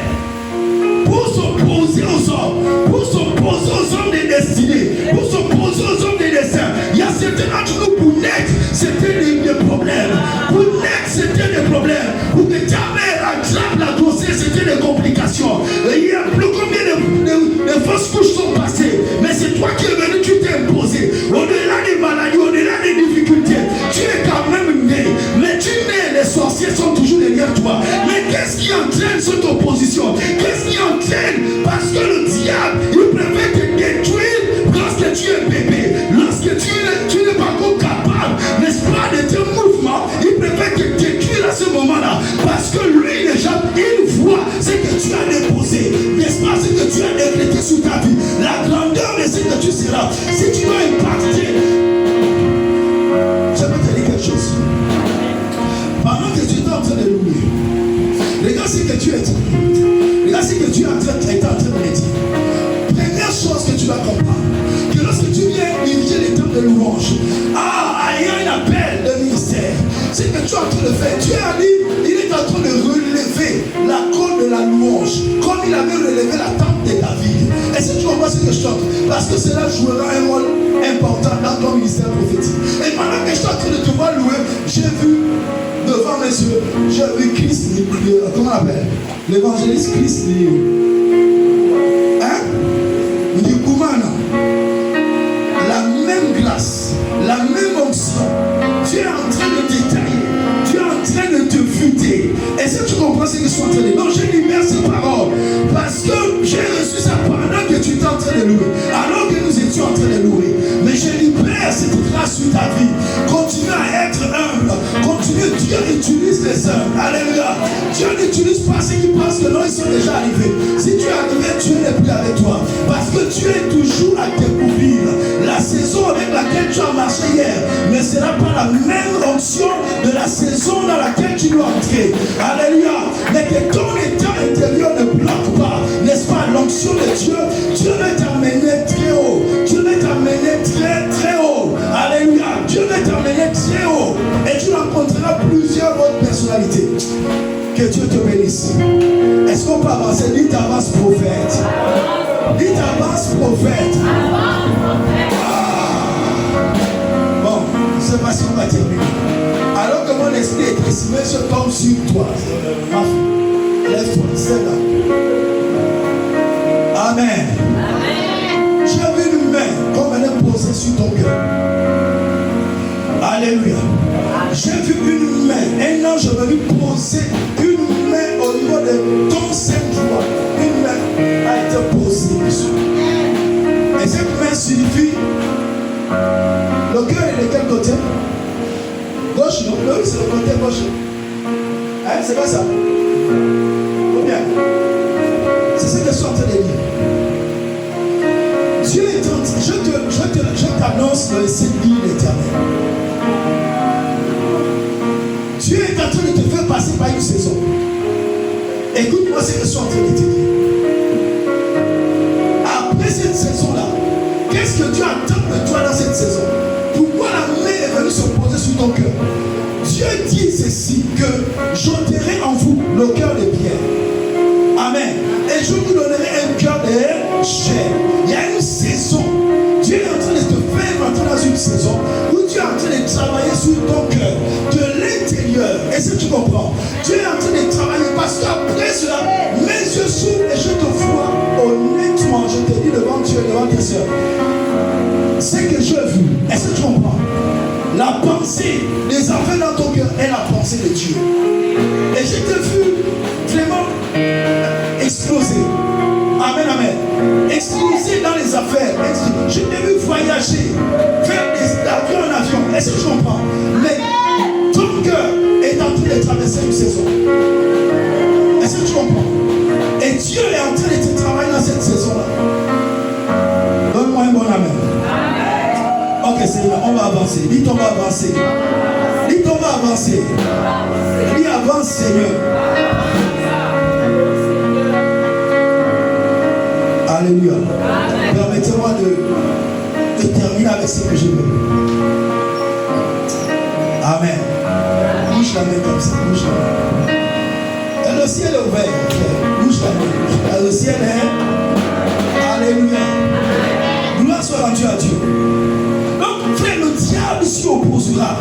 pour s'opposer aux hommes, pour s'opposer aux hommes des destinées, pour s'opposer aux hommes des destins. Il y a certains d'entre nous, pour naître, c'était des problèmes. Pour naître, c'était des problèmes. Pour que ta mère attrape la grossesse, c'était des complications. Et il y a plus combien de fausses couches sont passées. Mais c'est toi qui es venu, tu t'es imposé. Au-delà des maladies, au-delà des difficultés, tu es quand même né. Mais tu nais, les sorciers sont toujours derrière toi. Mais qu'est-ce qui est en train chose que tu dois comprendre, que lorsque tu viens diriger les temps de louange, il y a un appel de ministère. C'est que tu es en train de faire. Dieu a dit, il est en train de relever la côte de la louange, comme il avait relevé la tente de David. Et si tu comprends ce que je chante, parce que cela jouera un rôle important dans ton ministère prophétique. Et pendant que je suis en train de te voir louer, j'ai vu devant mes yeux, j'ai vu Christ, comment on appelle, l'évangéliste Christ, la même grâce, la même onction. Tu es en train de détailler, tu es en train de te futer. Est-ce que tu comprends ce que je suis en train de dire? Non, je libère ces paroles parce que j'ai reçu ça pendant que tu étais en train de louer, alors que nous étions en train de louer. Mais je libère cette grâce sur ta vie. Continue à être humble. Continue, Dieu utilise les humbles. Alléluia. Dieu n'utilise pas ceux qui pensent que non, ils sont déjà arrivés. Si tu es arrivé, Dieu n'est plus avec toi. Parce que tu es toujours à découvrir. La saison avec laquelle tu as marché hier ne sera pas la même onction de la saison dans laquelle tu dois entrer. Alléluia. Mais que ton état intérieur ne bloque pas, n'est-ce pas, l'onction de Dieu. Dieu va t'amener très haut. Dieu va t'amener très très haut. Alléluia. Dieu va t'amener très haut. Et tu rencontreras plusieurs autres personnalités. Que Dieu te bénisse. Est-ce qu'on peut avancer? Dis t'avance prophète. Dis t'avance prophète. Bon, je ne sais pas si on va terminer. Alors que mon esprit est estimé, je tombe sur toi. Ma fille, lève-toi, c'est là. Amen. J'ai vu une main comme elle est posée sur ton cœur. Alléluia. J'ai vu une main, un ange est venu poser une main au niveau de ton Saint-Joie. Une main a été posée dessus. Et cette main signifie, le cœur est de quel côté? Gauche, non? Oui, c'est le côté gauche. Hein, c'est pas ça? Combien? C'est ce que je suis en train de dire. Dieu est en train, je t'annonce le Seigneur l'éternel. Dieu est en train de te faire passer par une saison. Écoute-moi ce que je suis en train de te dire. Après cette saison-là, qu'est-ce que Dieu attend de toi dans cette saison? Pourquoi la main est venue se poser sur ton cœur? Dieu dit ceci, que j'ôterai en vous le cœur de pierre. Amen. Et je vous donnerai un cœur de chair. Il y a une saison. Dieu est en train de te faire entrer dans une saison où Dieu est en train de travailler sur ton cœur, de l'intérieur. Est-ce que tu comprends? Dieu est en train de travailler parce qu'après cela, mes yeux s'ouvrent et je te vois honnêtement. Je te dis devant Dieu, devant tes soeurs. Ce que je veux, est-ce que tu comprends? La pensée des enfants dans ton cœur est la pensée de Dieu. Et je t'ai vu vraiment exploser. Amen, amen. Exploser dans les affaires. Je t'ai vu voyager, faire des avions en avion. Est-ce que tu comprends? Mais ton cœur est en train de traverser une saison. Est-ce que tu comprends? Et Dieu est en train de te travailler dans cette saison-là. Donne-moi un bon amen. Ok, Seigneur, on va avancer. Dis on va avancer. Dis on va avancer. Dis avance, Seigneur. Alléluia. Permettez-moi de terminer avec ce que je veux. Amen. Bouge la main comme ça. Bouge la main. Et le ciel est ouvert. Bouge la main. Et le ciel est. Alléluia. Gloire soit rendue à Dieu. Donc, frère, le diable s'y opposera.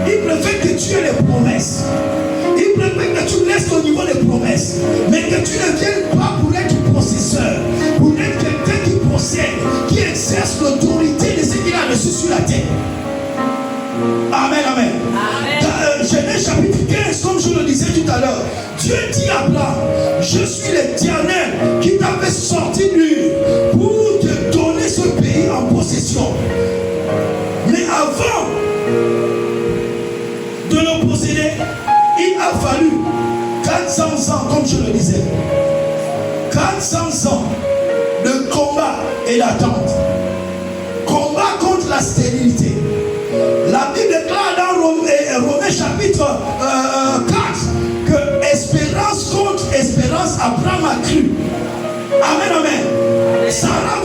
Il préfère que tu aies les promesses. Il préfère que tu restes au niveau des promesses. Mais que tu ne viennes pas pour être possesseur. Pour être quelqu'un qui possède, qui exerce l'autorité de ce qu'il a reçu sur la terre. Amen, amen. Dans Genèse chapitre 15, comme je le disais tout à l'heure, Dieu dit à Abraham, je suis l'Éternel qui t'a fait sortir d'Ur pour te donner ce pays en possession. Mais avant de le posséder, il a fallu 400 ans, comme je le disais. 400 ans de combat et d'attente. Combat contre la stérilité. La Bible déclare dans Romains chapitre 4 que espérance contre espérance, Abraham a cru. Amen, amen. Sarah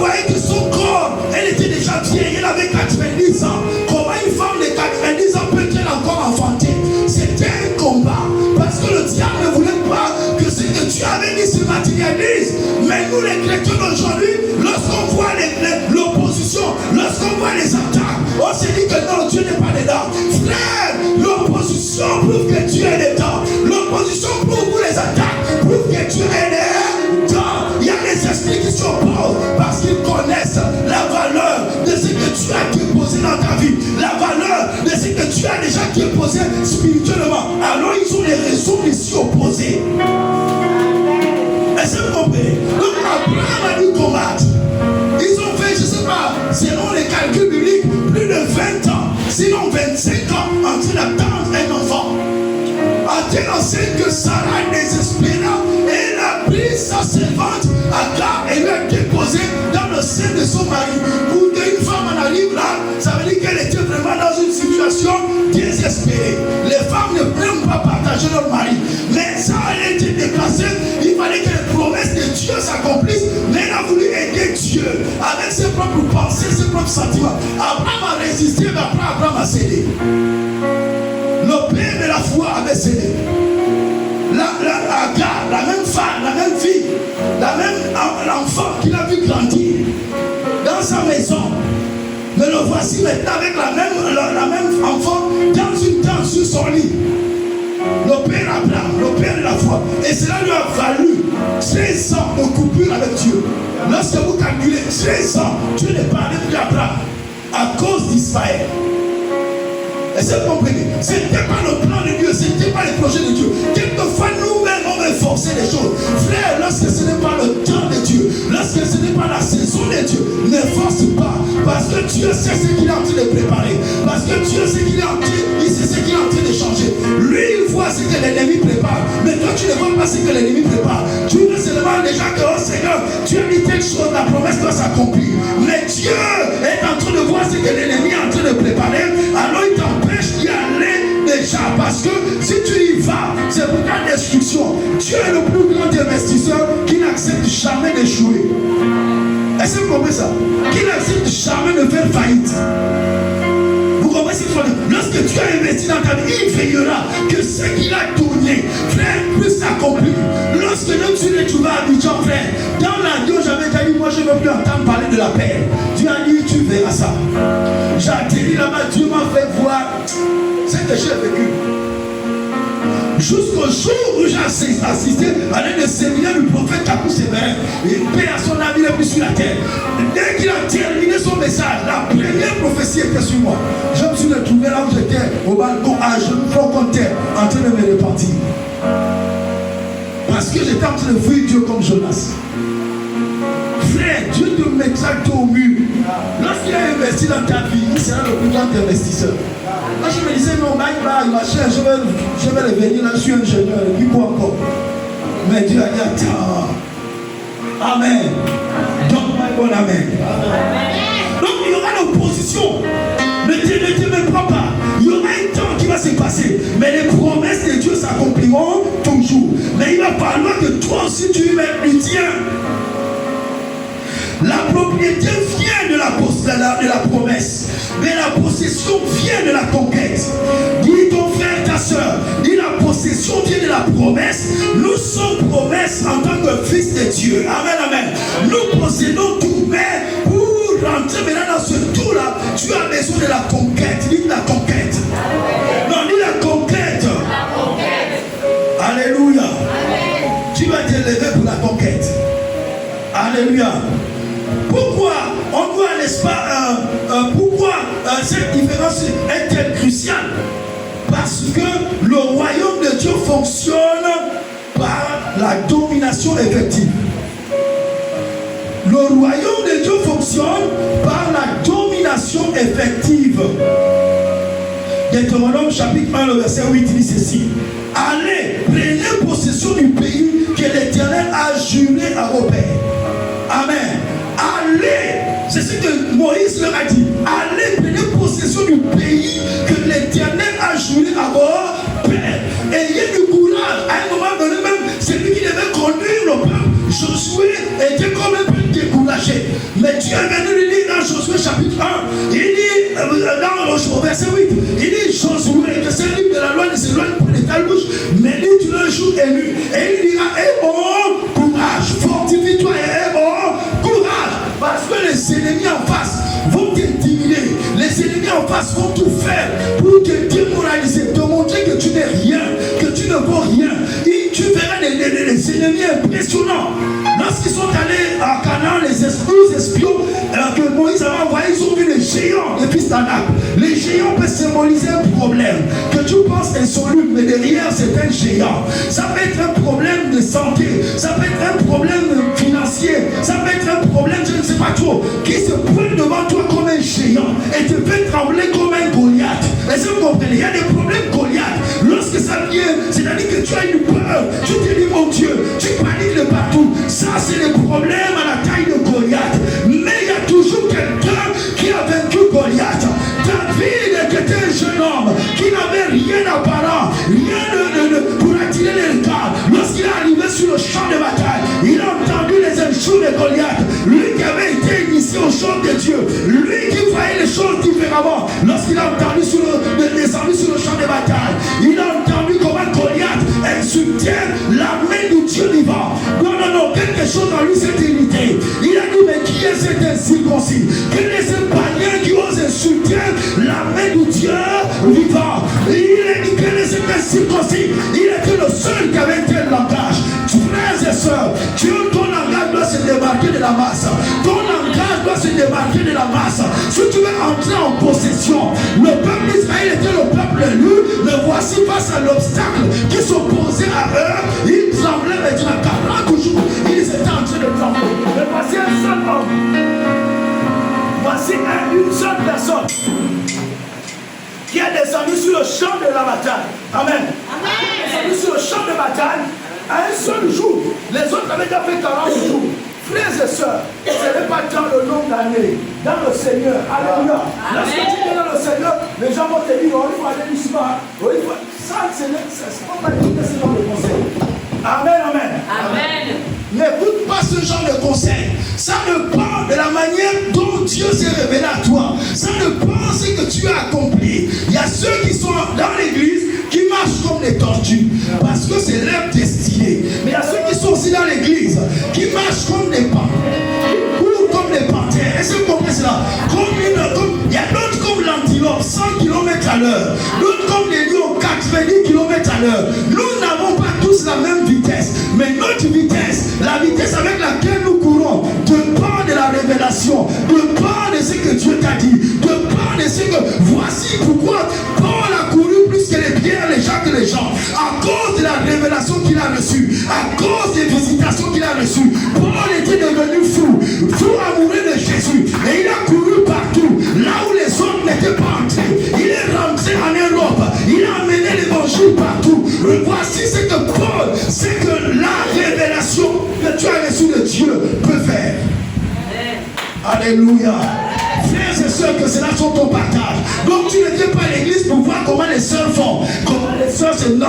L'opposition prouve que Dieu est dedans. L'opposition prouve les attaques, prouve que Dieu est dedans. Il y a des esprits qui s'opposent parce qu'ils connaissent la valeur de ce que tu as déposé dans ta vie, la valeur de ce que tu as déjà déposé spirituellement. Alors ils ont les raisons de s'y opposer. Est-ce que vous comprenez? Donc Abraham a dû combattre. Ils ont fait, je ne sais pas, selon les calculs bibliques, plus de 20 ans, sinon 25 ans, en train d'attendre un enfant. À tel enseigne que Sarah désespéra, elle a pris sa servante Agar et lui a déposé dans le sein de son mari. Pour qu'une femme en arrive là, ça veut dire qu'elle était vraiment dans une situation désespérée. Les femmes ne peuvent pas partager leur mari. Mais ça a été déplacé. Il fallait que les promesses de Dieu s'accomplissent. Mais elle a voulu aider Dieu avec ses propres pensées, ses propres sentiments. Abraham a résisté, mais après Abraham a cédé. Le père de la foi avait cédé. Agar, la même femme, la même fille, la même enfant qu'il a vu grandir dans sa maison. Mais le voici maintenant avec la même enfant dans une tente sur son lit. Le père Abraham, le père de la foi. Et cela lui a valu 13 ans de coupure avec Dieu. Lorsque vous calculez 13 ans, Dieu ne parlait plus d'Abraham à cause d'Israël. Est-ce que vous comprenez? Ce n'était pas le plan de Dieu, ce n'était pas le projet de Dieu. Quelquefois, nous-mêmes, on veut forcer les choses. Frère, lorsque ce n'est pas le temps de Dieu, lorsque ce n'est pas la saison de Dieu, ne force pas. Parce que Dieu sait ce qu'il est en train de préparer. Parce que Dieu sait qu'il est en train, il sait ce qu'il est en train de changer. Lui, il voit ce que l'ennemi prépare. Mais toi, tu ne vois pas ce que l'ennemi prépare. Tu veux seulement déjà que, oh Seigneur, tu as dit telle chose, la promesse doit s'accomplir. Mais Dieu est en train de voir ce que l'ennemi est en train de préparer. Alors il t'empêche d'y aller déjà. Parce que si tu y vas, c'est pour ta destruction. Dieu est le plus grand investisseur qui n'accepte jamais d'échouer. Est-ce que vous comprenez ça? Qui n'accepte jamais de faire faillite. Vous comprenez ce que je veux dire? Lorsque tu as investi dans ta vie, il veillera que ce qu'il a tourné, frère, puisse s'accomplir. Lorsque nous tu l'es trouvé à Abidjan, frère, dans l'avion, j'avais déjà dit, moi je ne veux plus entendre parler de la paix. Dieu a dit, tu verras ça. J'ai atterri là-bas, Dieu m'a fait voir ce que j'ai vécu. Jusqu'au jour où j'ai assisté à l'un des séminaires du prophète Kakou Séverin, il paie à son ami le plus sur la terre. Dès qu'il a terminé son message, la première prophétie était sur moi. Je me suis retrouvé là où j'étais, au balcon, à genoux, front contre terre, en train de me repentir. Parce que j'étais en train de fuir Dieu comme Jonas. Frère, Dieu te mettra au mur. Lorsqu'il a investi dans ta vie, il sera le plus grand investisseur. Moi je me disais, non, bye, machin, je vais revenir là, je suis ingénieur, et puis quoi encore? Mais Dieu a dit, attends. Amen. Donne-moi un bon amen. Donc il y aura l'opposition. Ne te méprends pas. Il y aura un temps qui va se passer. Mais les promesses de Dieu s'accompliront toujours. Mais il va falloir que toi aussi tu y mettes du tien. La propriété vient de la promesse, mais la possession vient de la conquête. Dis ton frère, ta soeur, dis la possession vient de la promesse. Nous sommes promesses en tant que fils de Dieu. Amen, amen. Nous possédons tout, mais pour rentrer maintenant dans ce tour-là, tu as besoin de la conquête. Dis la conquête. Non, dis la conquête. Alléluia. Amen. Tu vas t'élever pour la conquête. Alléluia. Pourquoi on doit, n'est-ce pas, pourquoi cette différence est-elle cruciale? Parce que le royaume de Dieu fonctionne par la domination effective. Le royaume de Dieu fonctionne par la domination effective. Deutéronome chapitre 1, le verset 8 dit ceci. Allez, prenez possession du pays que l'Éternel a juré à vos pères. Amen. Allez, c'est ce que Moïse leur a dit. Allez, prenez possession du pays que l'Éternel a juré à vos pères. Ayez du courage. À un moment donné même, celui qui devait conduire le peuple, Josué, était comme un peu découragé. Mais Dieu est venu lui dire dans Josué chapitre 1, il dit, dans le verset 8, il dit, Josué, que ce livre de la loi ne s'éloigne pas de ta bouche, mais lui tu le jour élu. Et il dira, bon courage, fortifie-toi et bon courage. Parce que les ennemis en face vont t'intimider. Les les ennemis en face vont tout faire pour te démoraliser, te montrer que tu n'es rien, que tu ne vaux rien. Et tu verras les ennemis impressionnants. Lorsqu'ils sont allés à Canaan, les espions que Moïse avait envoyés, ils ont vu les géants depuis Tanak. Les géants peuvent symboliser un problème que tu penses insoluble, mais derrière c'est un géant. Ça peut être un problème de santé, ça peut être un problème financier, ça peut être un problème, je ne sais pas trop, qui se pointe devant toi comme un géant et te fait trembler comme un Goliath. Est-ce que vous comprenez? Il y a des problèmes Goliath. Lorsque ça vient, c'est-à-dire que tu as une peur, tu te dis mon Dieu, tu paniques de partout. Ça c'est le problème à la taille de Goliath. Mais il y a toujours quelqu'un qui a vaincu Goliath. David était un jeune homme qui n'avait rien d'apparent, rien pour attirer les regards. Lorsqu'il est arrivé sur le champ de bataille, il a entendu les injures de Goliath. Lui qui avait été initié au champ de Dieu, lui qui voyait les choses différemment. Lorsqu'il a entendu descendu sur le champ de bataille, il a entendu comment Goliath insultait la main du Dieu vivant. Non, quelque chose en lui s'est irrité. Il a dit, mais qui est cet incirconcis? Quel est ce païen qui ose insulter la main du Dieu vivant? Il a dit, quel est cet incirconcis? Il était le seul qui avait un tel langage. Frères et sœurs, ton langage doit se démarquer de la masse. Ton langage doit se démarquer de la masse. Si tu veux entrer en possession, le peuple d'Israël était le peuple élu. Le voici face à l'obstacle qui s'opposait à eux. Il tremblait maintenant 40 jours. Ils étaient en train de trembler. Mais voici un seul homme. Voici une seule personne qui est descendu sur le champ de la bataille. Amen. Amen. Descendu sur le champ de bataille à un seul jour. Les autres avaient déjà fait 40 jours. Frères et sœurs, ce n'est pas dans le nombre d'années, dans le Seigneur. Alléluia. Lorsque tu es dans le Seigneur, les gens vont te dire, oh, il faut aller du soir. Oh, il faut... Ça, c'est pas écouter ce genre de conseil. Amen, amen. Amen. N'écoute pas ce genre de conseil. Ça ne parle de la manière dont Dieu s'est révélé à toi. Ça ne parle de ce que tu as accompli. Il y a ceux qui sont dans l'église qui marchent comme des tortues parce que c'est leur destinée. Mais il y a ceux qui sont aussi dans l'église qui marchent comme des panthères, qui courent comme des panthères. Est-ce que vous comprenez cela? Il y a d'autres comme l'antilope, 100 km à l'heure. D'autres comme les lions, 90 km à l'heure. Nous n'avons pas tous la même vitesse, mais notre vitesse, la vitesse avec laquelle nous courons, dépend de la révélation, dépend de ce que Dieu t'a dit, dépend de ce que... Voici pourquoi Paul a couru plus que les pierres, les Jacques et les gens, à cause de la révélation qu'il a reçue, à cause des visitations qu'il a reçues. Paul était devenu fou amoureux de Jésus, et il a couru partout, là où les autres n'étaient pas entrés. Il est rentré en Europe, il a amené l'évangile partout. Voici ce que Paul, c'est que la révélation que tu as reçue de Dieu peut faire. Alléluia. Frères et sœurs, que cela soit ton partage. Donc tu ne viens pas à l'église pour voir comment les sœurs font. Comment les sœurs, c'est non.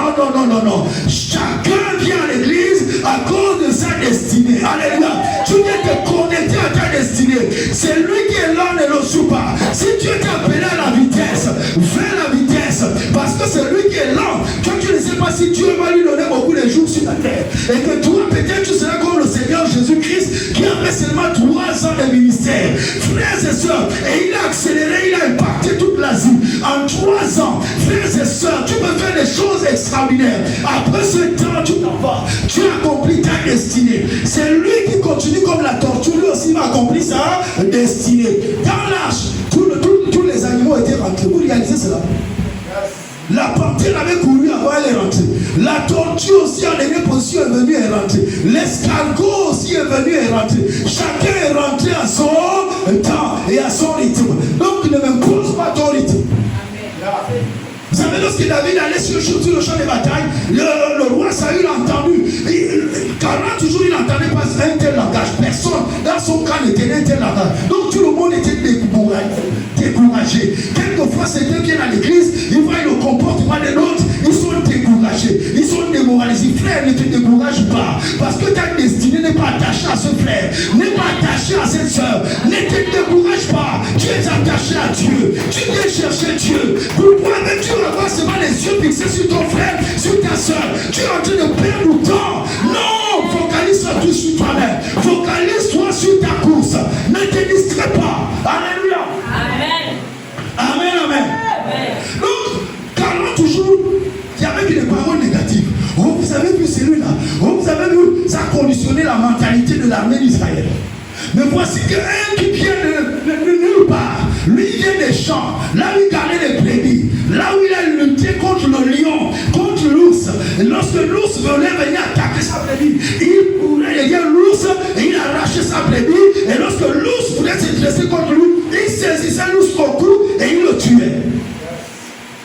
Chacun vient à l'église à cause de sa destinée. Alléluia. Tu viens te connecter à ta destinée. C'est lui qui est là, ne le joue pas. Si Dieu t'a appelé à la vitesse, fais la vitesse. Parce que c'est lui qui est lent. Toi, tu ne sais pas si Dieu va lui donner beaucoup de jours sur la terre. Et que toi, peut-être, tu seras comme le Seigneur Jésus-Christ qui a fait seulement 3 ans de ministère. Frères et sœurs, et il a accéléré, il a impacté toute l'Asie. En 3 ans, frères et sœurs, tu peux faire des choses extraordinaires. Après ce temps, tu t'en vas. Tu accomplis ta destinée. C'est lui qui continue comme la tortue. Lui aussi m'a accompli sa destinée. Dans l'arche, tous les animaux étaient rentrés. Vous réalisez cela? La panthère avait couru avant, elle est rentrée. La tortue aussi en dernière position est venue et est rentrée. L'escargot aussi est venu et est rentré. Chacun est rentré à son temps et à son rythme. Donc ne m'impose pas ton rythme. Vous savez, lorsque David allait sur le champ de bataille, le roi Saül a entendu. 40 jours, il n'entendait pas un tel langage. Personne dans son camp n'était un tel langage. Donc tout le monde était découragé. Quelquefois, certains viennent à l'église, ils voient le comportement de l'autre, ils sont découragés, ils sont démoralisés. Frère, ne te décourage pas. Parce que ta destinée n'est pas attachée à ce frère, n'est pas attachée à cette soeur. Ne te décourage pas. Tu es attaché à Dieu. Tu viens chercher Dieu. Pourquoi tu avoir seulement les yeux fixés sur ton frère, sur ta soeur? Tu es en train de perdre le temps. Non, focalise-toi tout sur toi-même. Focalise-toi sur ta course. Ne te distrais pas. Alléluia. Amen. champs, là où il gardait les brebis, là où il a lutté contre le lion, contre l'ours. Lorsque l'ours venait venir attaquer sa brebis, il courait derrière l'ours et il arrachait sa brebis. Et lorsque l'ours voulait se dresser contre lui, il saisissait l'ours au cou et il le tuait.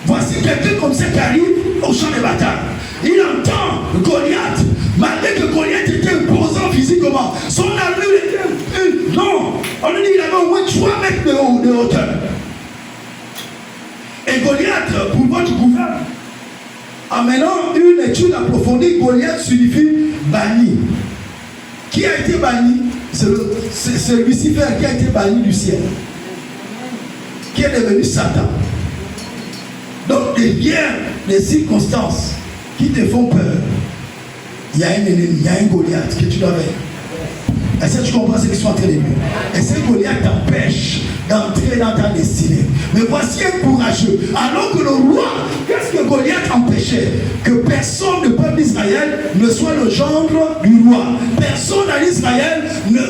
Voici quelqu'un comme ça qui arrive au champ de bataille. Il entend Goliath, malgré que Goliath était imposant physiquement. Son armure était non, on lui dit qu'il avait au moins 3 mètres de hauteur. Et Goliath, pour votre gouvernement, en menant une étude approfondie, Goliath signifie banni. Qui a été banni? C'est Lucifer qui a été banni du ciel, qui est devenu Satan. Donc, derrière les circonstances qui te font peur, il y a un ennemi, il y a un Goliath que tu dois vaincre. Est-ce que tu comprends ce qu'ils sont en train de dire? Et ce Goliath t'empêche d'entrer dans ta destinée. Mais voici un courageux. Alors que le roi, qu'est-ce que Goliath empêchait? Que personne du peuple d'Israël ne soit le gendre du roi. Personne en Israël,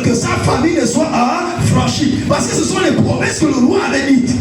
que sa famille ne soit affranchie. Parce que ce sont les promesses que le roi avait dites.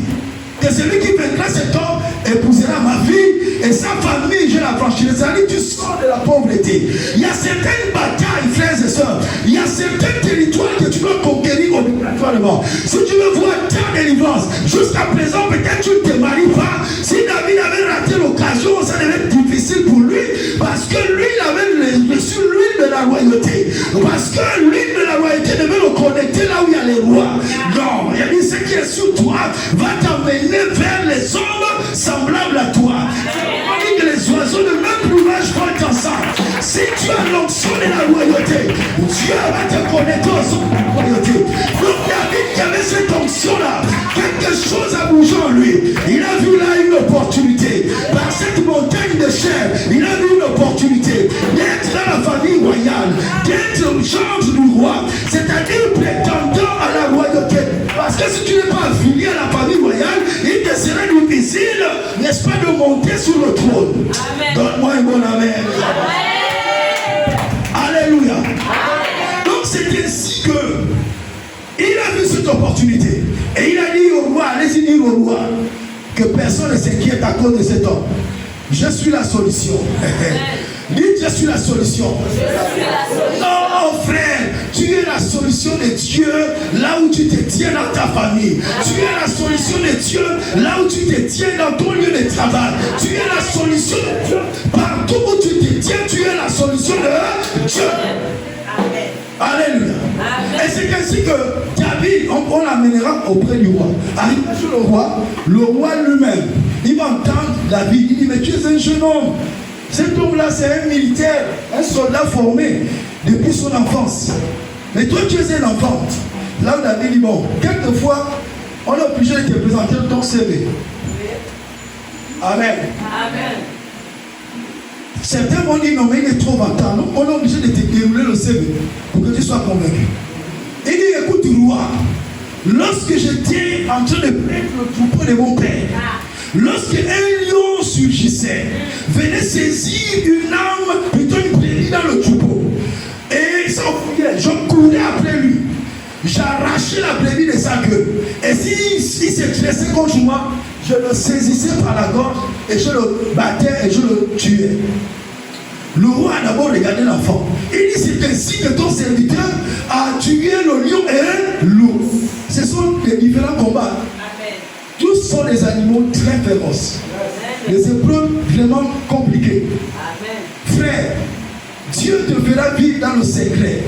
Que celui qui vaincra cet homme épousera ma fille et sa famille, je la franchirai. C'est-à-dire, tu sors de la pauvreté. Il y a certaines batailles, frères et sœurs. Il y a certains territoires que tu dois conquérir obligatoirement. Si tu veux voir ta délivrance, jusqu'à présent, peut-être tu ne te maries pas. Si David avait raté l'occasion, ça devait être difficile pour lui. Parce que lui, il avait reçu l'huile de la royauté. Parce que l'huile de la royauté devait le connecter là où il y a les rois. Non, il y a dit, ce qui est sur toi va t'amener vers les hommes semblables à toi. On dit que les oiseaux de même plumage volent ensemble. Si tu as l'onction de la royauté, Dieu va te connecter aux hommes de la royauté. Donc David qui avait cette onction-là, quelque chose a bougé en lui. Il a vu là une opportunité. Par cette montagne de chair, il a vu une opportunité d'être dans la famille royale, d'être le gendre du roi, c'est-à-dire prétendant à la royauté. Parce que si tu n'es pas affilié à la famille royale, il te serait difficile, n'est-ce pas, de monter sur le trône. Donne-moi un bon amen. Alléluia. Donc c'est ainsi que il a vu cette opportunité. Et il a dit au roi, allez-y dire au roi, que personne ne s'inquiète à cause de cet homme. Je suis la solution. Dites, je suis la solution. Non, frère, tu es la solution de Dieu là où tu te tiens dans ta famille. Tu es la solution de Dieu là où tu te tiens dans ton lieu de travail. Tu es la solution de Dieu partout où tu te tiens. Tu es la solution de Dieu. Alléluia. Et c'est ainsi que David, on l'amènera auprès du roi. Arrivé sur le roi lui-même, il va entendre David. Il dit, mais tu es un jeune homme. Cet homme-là, c'est un militaire, un soldat formé depuis son enfance. Mais toi, tu es un enfant. Là où David dit, bon, quelquefois, on est obligé de te présenter ton CV. Amen. Amen. Certains vont dire, non, mais il est trop vantant. Non, on est obligé de te dérouler le CV pour que tu sois convaincu. Il dit, écoute, roi, lorsque j'étais en train de prendre le troupeau de mon père, lorsque un lion surgissait, venait saisir une âme, plutôt une brebis dans le troupeau, et il s'enfuyait, je courais après lui, j'arrachais la brebis de sa queue, et s'il se dressait contre moi, je le saisissais par la gorge, et je le battais et je le tuais. Le roi a d'abord regardé l'enfant. Il dit, c'est ainsi que ton serviteur a tué le lion et l'ours. Ce sont les différents combats. Tous sont des animaux très féroces. Des épreuves vraiment compliquées. Amen. Frère, Dieu te fera vivre dans le secret.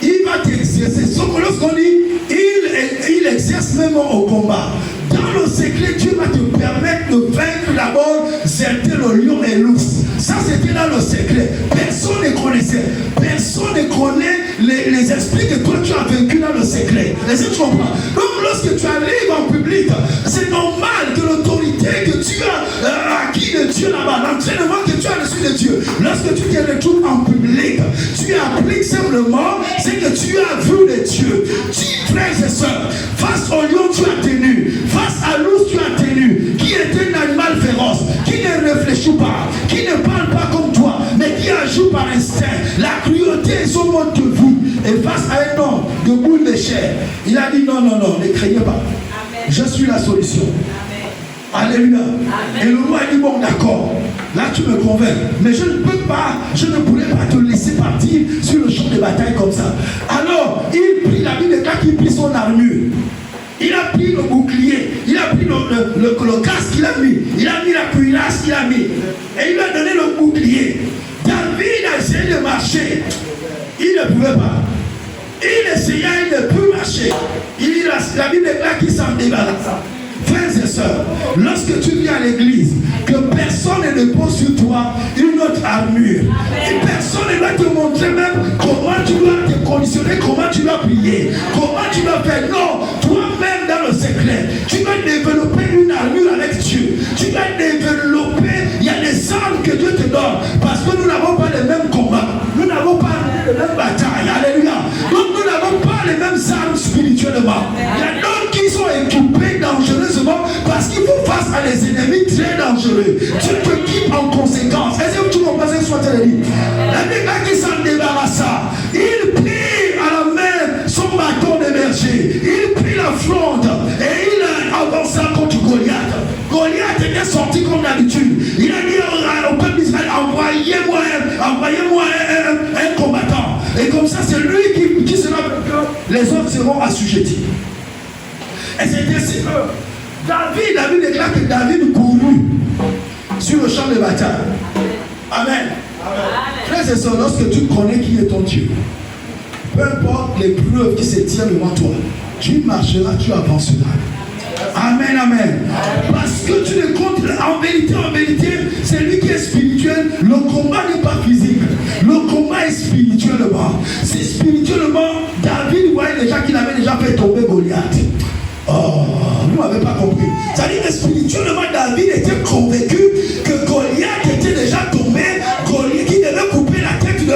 Il va t'exercer. Sauf que lorsqu'on dit, il exerce même au combat. Dans le secret, Dieu va te permettre de vaincre d'abord certains le lion et l'ours. Ça, c'était dans le secret. Personne ne connaissait. Personne ne connaît les esprits que toi tu as vaincu dans le secret. Est-ce que tu comprends? Donc, lorsque tu arrives en public, c'est normal que l'autorité que tu as acquis de Dieu là-bas, l'entraînement que tu as reçu de Dieu, lorsque tu te retrouves en public, tu appliques simplement ce que tu as vu de Dieu. Tu, frères et sœurs, face au lion, tu as tenu. Face à l'ours, tu as tenu. Qui est un animal féroce, qui ne réfléchit pas, qui ne parle pas comme toi, mais qui agit par instinct. La cruauté est son mode de vie. Et face à un homme de boule de chair, il a dit non, ne craignez pas. Je suis la solution. Alléluia. Et le roi dit, bon d'accord, là tu me convaincs, mais je ne pourrais pas te laisser partir sur le champ de bataille comme ça. Alors, il prit, la Bible déclare qu'il prit son armure. Il a pris le bouclier, il a pris le casque qu'il a mis, il a mis la cuirasse qu'il a mis, et il lui a donné le bouclier. David a essayé de marcher, il ne pouvait pas. Il essayait, il ne peut marcher. La Bible déclare qu'il s'en débarrassa. Frères et sœurs, lorsque tu viens à l'église, que personne ne pose sur toi une autre armure. Et personne ne va te montrer même comment tu dois te conditionner, comment tu dois prier, comment tu dois faire. Non, toi-même dans le secret, tu dois développer une armure avec Dieu. Tu dois développer, il y a des armes que Dieu te donne. Parce que nous n'avons pas les mêmes combats. Nous n'avons pas les mêmes batailles. Alléluia. Donc nous n'avons pas les mêmes armes spirituellement. Il y a d'autres qui sont équipés dangereusement parce qu'ils font face à des ennemis très dangereux. Tu t'équipes en conséquence. Est-ce que tu comprends ce que je suis en train de dire? La Bible qui s'en débarrassa, il prit à la main son bâton de berger, il prit la fronde et il avança contre Goliath. Goliath était sorti comme d'habitude. Il a dit au peuple d'Israël, envoyez-moi un combattant. Et comme ça, c'est lui qui sera vainqueur. Les autres seront assujettis. Et c'est ainsi que David déclare que David courut sur le champ de bataille. Amen. Frères et sœurs, lorsque tu connais qui est ton Dieu, peu importe les preuves qui se tiennent devant toi, tu marcheras, tu avanceras. Amen, amen. Parce que tu ne comptes, en vérité, c'est lui qui est spirituel. Le combat n'est pas physique. Le combat est spirituellement. C'est spirituellement, David voyait déjà qu'il avait déjà fait tomber Goliath. Oh, vous n'avez pas compris. C'est-à-dire que spirituellement, David était convaincu que Goliath était déjà tombé, qu'il devait couper la tête de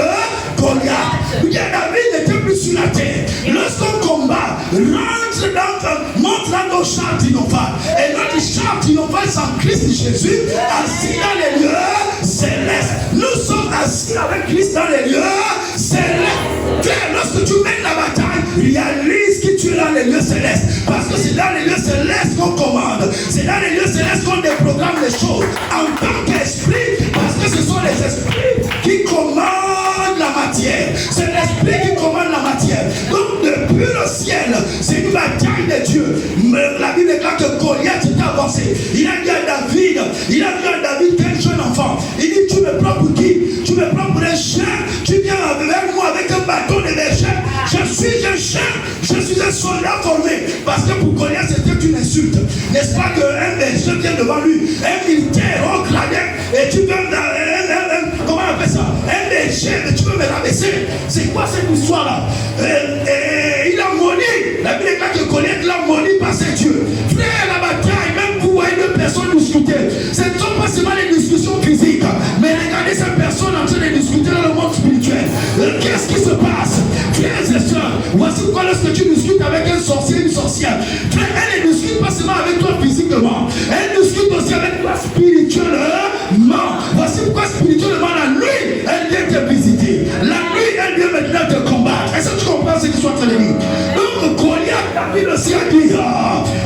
Goliath. David n'était plus sur la terre. Lorsqu'on combat, monte dans nos chars triomphales. Et notre char triomphal sans Christ Jésus, assis dans les lieux célestes. Nous sommes assis avec Christ dans les lieux célestes. Lorsque tu mènes la bataille, réalise que tu es dans les lieux célestes. Parce que c'est dans les lieux célestes qu'on commande. C'est dans les lieux célestes qu'on déprogramme les choses. En tant qu'esprit, parce que ce sont les esprits qui commandent la matière. C'est l'esprit qui commande la matière. Donc depuis le ciel, c'est une bataille de Dieu. Mais la Bible déclare que Goliath s'est avancé. Il a dit à David, quel jeune enfant. Il dit, tu me prends pour qui? Tu me prends pour un chien. Tu viens avec moi avec un bâton de berger. Je suis un chien. Je suis un soldat formé. Parce que pour Goliath, c'était une insulte. N'est-ce pas qu'un berger vient devant lui, un militaire au gradin, et tu viens comment on appelle ça? Un berger, mais tu veux me rabaisser. C'est quoi cette histoire-là? Il a maudit. La Bible déclare que Goliath l'a maudit par ses dieux. Frère, la bataille, même pour voir deux personnes discuter, ce ne sont pas seulement les discussions physiques, mais regardez ces personnes en train de discuter dans le monde spirituel. Qu'est-ce qui se passe? Frères et sœurs, voici pourquoi lorsque tu discutes avec un sorcier, une sorcière, frère, elle ne discute pas seulement avec toi physiquement, elle discute aussi avec toi spirituellement. Voici pourquoi spirituellement, la nuit, elle vient te visiter. La nuit, elle vient maintenant te combattre. Est-ce que tu comprends ce que je suis en train de dire? Donc, Goliath, David aussi a dit,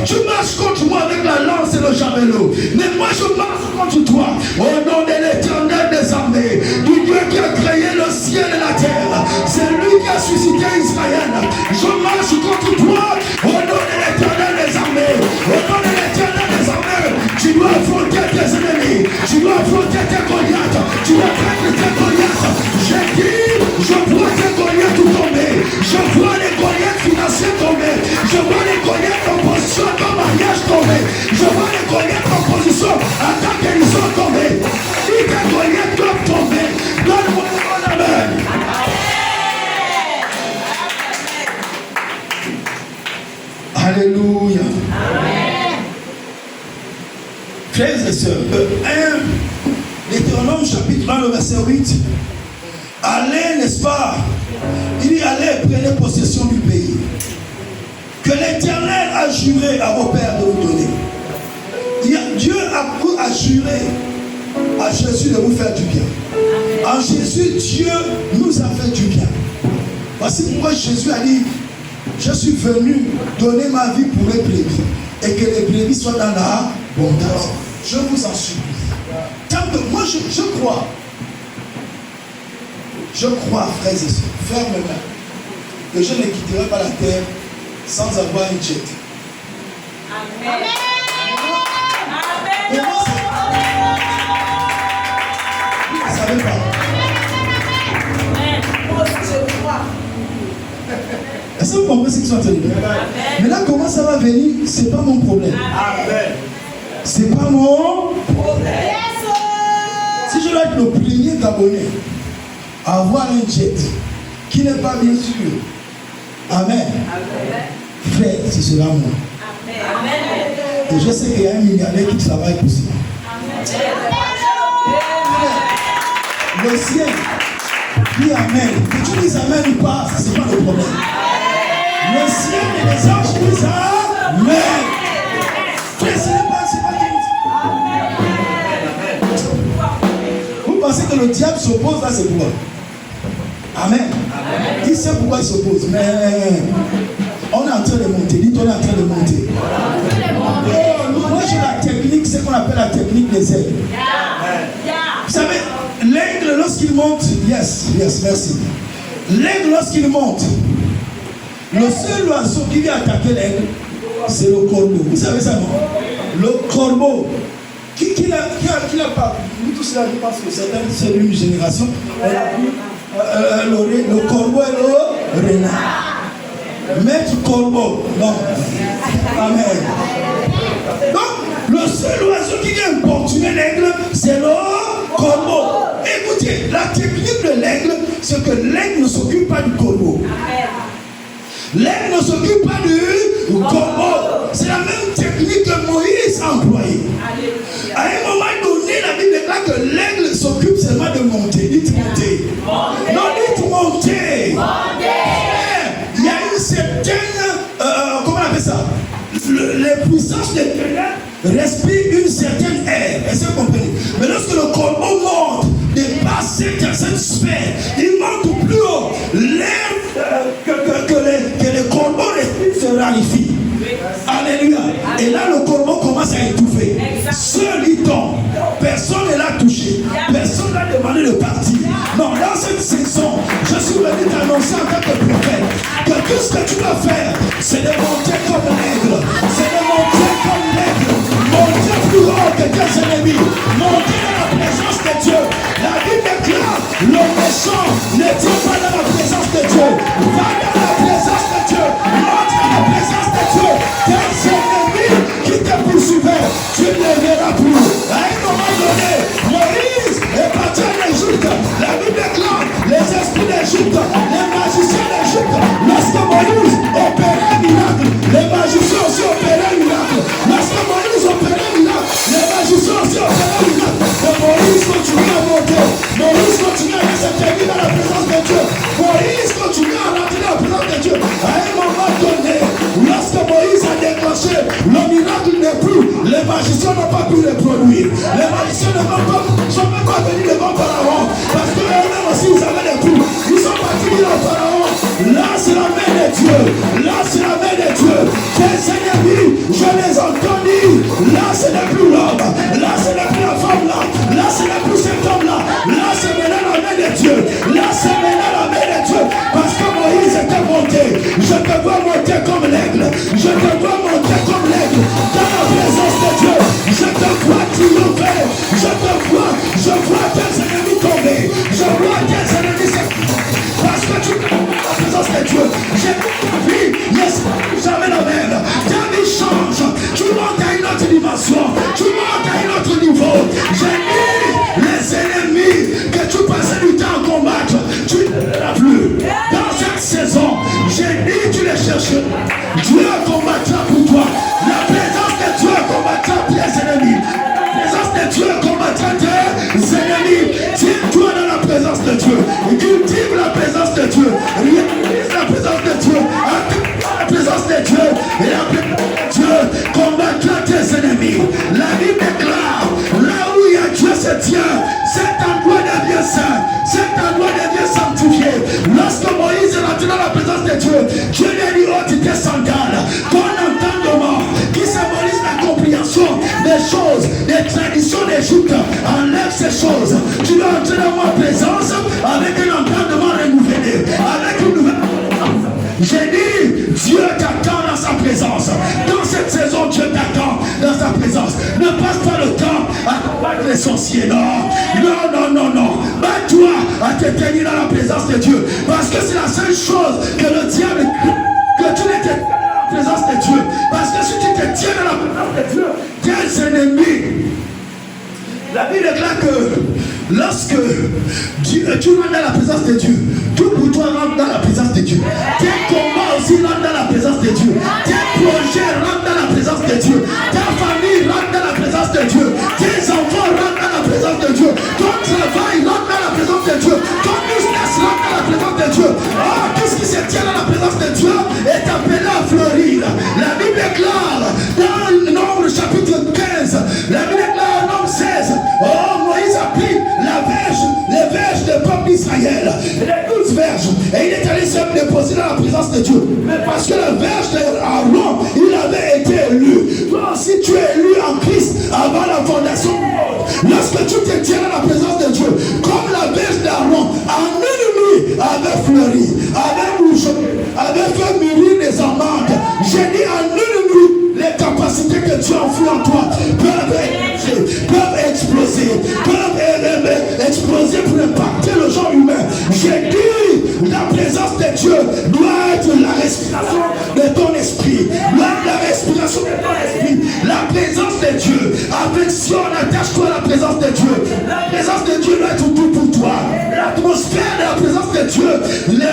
tu marches contre moi avec la lance et le javelot, mais moi je marche contre toi au nom de l'Éternel des armées, du Dieu qui a créé le ciel et la terre. C'est lui qui a suscité Israël. Je marche contre toi au nom de l'Éternel des armées. Au nom de l'Éternel des armées, tu dois affronter tes ennemis, tu dois affronter tes Goliaths, tu dois vaincre tes Goliaths. J'ai dit, je vois tes Goliaths tomber, je vois les Goliaths financiers tomber, je vois les Goliaths en position comme mariage tomber, je vois les Goliaths en position en tant qu'émission tomber. Si tes Goliaths doivent tomber, donne-moi le bon amen. Alléluia. Amen. Frères et sœurs, 1 Deutéronome chapitre 1, le verset 8. Allez, n'est-ce pas? Il dit, allez, prenez possession du pays que l'Éternel a juré à vos pères de vous donner. Dieu a juré à Jésus de vous faire du bien. En Jésus, Dieu nous a fait du bien. Voici pourquoi Jésus a dit, je suis venu donner ma vie pour les brebis. et que les brebis soient dans la bondance. Je vous en supplie. Moi, je crois. Je crois, frères et sœurs, fermement, que je ne quitterai pas la terre sans avoir une jet. Amen. Comment ça? Vous ne savez pas. Est-ce que vous comprenez ce qui sont en train de dire? Mais là, comment ça va venir? Ce n'est pas mon problème. Ce n'est pas mon problème. Si je dois être le premier Gabonais à avoir un jet qui n'est pas bien sûr, amen. Frère, ce sera moi. Et je sais qu'il y a un milliardaire qui travaille pour ça. Le ciel dit amen. Que tu dises amen ou pas, ce n'est pas le problème. Le ciel et les anges disent amen. Frère, ce n'est pas Vous pensez que le diable s'oppose là, c'est pourquoi? Amen. Il sait pourquoi il s'oppose. Mais on est en train de monter. Dites, on est en train de monter. Moi, j'ai la technique, c'est ce qu'on appelle la technique des ailes. Vous savez, l'aigle, lorsqu'il monte, yes, merci. L'aigle, lorsqu'il monte, le seul oiseau qui vient attaquer l'aigle, c'est le corbeau. Vous savez ça, non? Le corbeau. Qui l'a pas? Nous tous là, je pense que c'est une génération. Le corbeau et le renard. Maître corbeau. Non. Amen. Donc, le seul oiseau qui vient importuner l'aigle, c'est le corbeau. Écoutez, la technique de l'aigle, c'est que l'aigle ne s'occupe pas du corbeau. L'aigle ne s'occupe pas du corbeau. C'est la même technique que Moïse a employée. À un moment donné, la Bible déclare que l'aigle s'occupe seulement de monter. Dites monter. Non, dites monter. Il y a une certaine, comment on appelle ça? Les puissances des ténèbres respirent une certaine air. Est-ce que vous comprenez? Mais lorsque le corbeau monte, dépasse cette sphère, il monte plus haut. L'air que les corbeaux respirent se raréfie. Alléluia. Et là, le corbeau commence à étouffer. Seul il tombe. Personne ne l'a touché. Personne n'a demandé de partir. Non, dans cette saison, je suis venu t'annoncer en tant que prophète que tout ce que tu dois faire, c'est de monter comme l'aigle. C'est de monter comme l'aigle. Monter plus haut que tes ennemis. Monter dans la présence de Dieu. La Bible déclare, le méchant ne tient pas dans la présence de Dieu. Va dans la présence de Dieu. Monte dans la présence de Dieu. Tes ennemis qui te poursuivaient, tu ne les verras plus. À un moment donné, Moïse est parti en Égypte. La Bible déclare les esprits d'Égypte, les magiciens d'Égypte. Lorsque Moïse opérait un miracle, les magiciens aussi opéraient un miracle. Lorsque Moïse opérait un miracle, les magiciens aussi opéraient un miracle. Et Moïse continue à monter. Moïse continue à s'établir dans la présence de Dieu. Moïse continue à rentrer dans la présence de Dieu. À un moment donné, lorsque Moïse a déclenché, le miracle n'est plus. Les magiciens n'ont pas pu le produire. Les magiciens ne sont même pas venus devant Pharaon. Parce que eux-mêmes aussi, ils avaient des coups. Ils sont partis dire au Pharaon, là c'est la main de Dieu. Là c'est la main de Dieu. Tes ennemis, je les entends dire, là ce n'est plus l'homme. Là ce n'est plus la femme là. Là ce n'est plus cet homme là. Là c'est maintenant la main de Dieu. Là c'est maintenant la main de Dieu. Parce que Moïse était monté. Je te vois monter comme l'aigle. Je te vois monter comme l'aigle. Dans la présence de Dieu. Je te vois triompher. Je vois tes ennemis tomber. Je vois tes ennemis se... Parce que tu es dans la présence de Dieu. J'ai ta vie. Jamais la même. Ta vie change. Tu montes à une autre dimension. Tu montes à un autre niveau. J'ai dit les ennemis que tu passais du temps à combattre. Tu ne les verras plus. Dans cette saison, j'ai dit tu les cherches. Dieu combattra pour toi. La présence de Dieu combattra tes ennemis. La présence de Dieu combattra tes ennemis. Tiens-toi dans la présence de Dieu. Cultive la présence de Dieu. Réalise la présence de Dieu. Accueille la présence de Dieu. Et la présence de Dieu combattra tes ennemis. La Bible déclare, là où il y a Dieu se tient, cet endroit devient saint. Cet endroit devient sanctifié. Lorsque Moïse est rentré dans la présence de Dieu, Dieu lui a dit, oh, tu t'es sandales. Ton entendement qui s'est dans ma présence avec un entendement renouvelé, avec une nouvelle. J'ai dit, Dieu t'attend dans sa présence. Dans cette saison, Dieu t'attend dans sa présence. Ne passe pas le temps à combattre les sorciers. Non, non, non, non, non. Bats-toi à te tenir dans la présence de Dieu. Parce que c'est la seule chose que le diable, que tu n'étais pas dans la présence de Dieu. Parce que si tu te tiens dans la présence de Dieu, tes ennemis. La Bible déclare que lorsque tu rentres dans la présence de Dieu, tout pour toi rentre dans la présence de Dieu. Tes combats aussi rentrent dans la présence de Dieu. Tes projets rentrent dans la présence de Dieu. Ta famille rentre dans la présence de Dieu. Tes enfants rentrent dans la présence de Dieu. Ton travail rentre dans la présence de Dieu. Ton business rentre dans la présence de Dieu. Oh, tout ce qui se tient dans la présence de Dieu est appelé à fleurir. La Bible déclare dans le Nombre chapitre 15, la Bible déclare dans Nombre 16, oh, Moïse a pris les verges du peuple d'Israël, les 12 verges, et il est allé se déposer dans la présence de Dieu. Mais parce que la verge d'Aaron, il avait été élu. Toi aussi, tu es élu en Christ avant la fondation du monde. Lorsque tu te tiens dans la présence de Dieu, comme la verge d'Aaron, en une nuit, avait fleuri, avait bougé, avait fait mûrir les amandes. J'ai dit en une nuit, les capacités que Dieu a enfoui en toi peuvent exploser pour impacter le genre humain. J'ai dit, la présence de Dieu doit être la respiration de ton esprit, doit être la respiration de ton esprit, la présence de Dieu. Affection, attache-toi à la présence de Dieu. La présence de Dieu doit être tout pour toi. L'atmosphère de la présence de Dieu,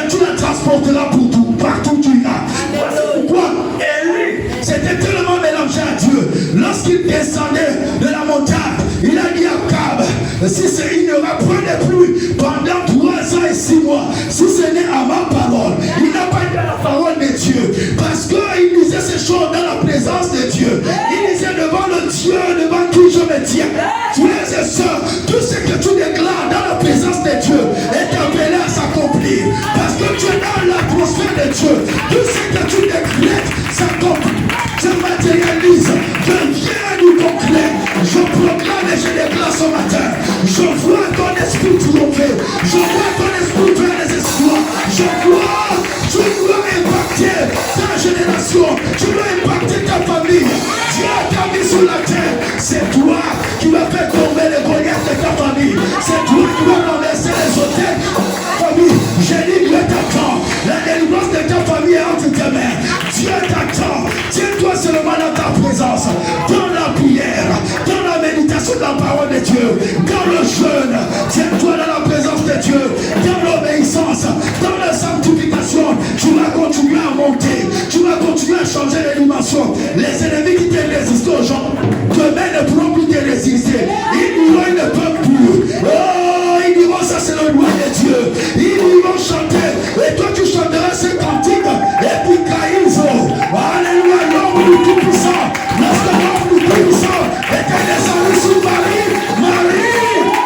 tu la transporteras pour tout, partout où tu iras. Voici pourquoi Élie s'était tellement mélangé à Dieu. Lorsqu'il descendait de la montagne, il a dit à Cab, si il n'y aura point de pluie pendant 3 ans et 6 mois, si ce n'est à ma parole, il n'a pas dit la parole de Dieu, parce qu'il disait ces choses dans la présence de Dieu. Il disait devant le Dieu devant qui je me tiens. Frères et sœurs, tout ce que tu déclares dans la présence de Dieu est appelé à s'accomplir, parce que tu es dans l'atmosphère de Dieu. Tout ce que tu décrètes s'accomplit, se matérialise, devient du concret. Je proclame et je déclare ce matin, je vois ton esprit triompher, je vois ton esprit faire des espoirs, je vois, tu dois impacter ta génération, tu dois impacter ta famille. Dieu t'a mis sur la terre, c'est toi qui vas faire tomber les Goliaths de ta famille, c'est toi qui vas renverser les hôtels de ta famille. J'ai dit Dieu t'attend, la délivrance de ta famille est entre tes mains. Dieu t'attend, tiens-toi seulement dans ta présence, dans la prière, dans la méditation de la parole de Dieu, dans le jeûne, tiens-toi dans la présence de Dieu, dans l'obéissance, dans la sanctification. Tu vas continuer à monter, tu vas continuer à changer les dimensions. Les ennemis qui te résistent aujourd'hui, demain ne pourront plus te résister. Ils ne peuvent plus. Oh, ils diront ça c'est le roi de Dieu. Ils vont chanter, et toi tu chanteras ces cantiques, et puis Caïso, alléluia, l'homme du tout-puissant, lorsque l'homme du tout-puissant était descendu sur Marie,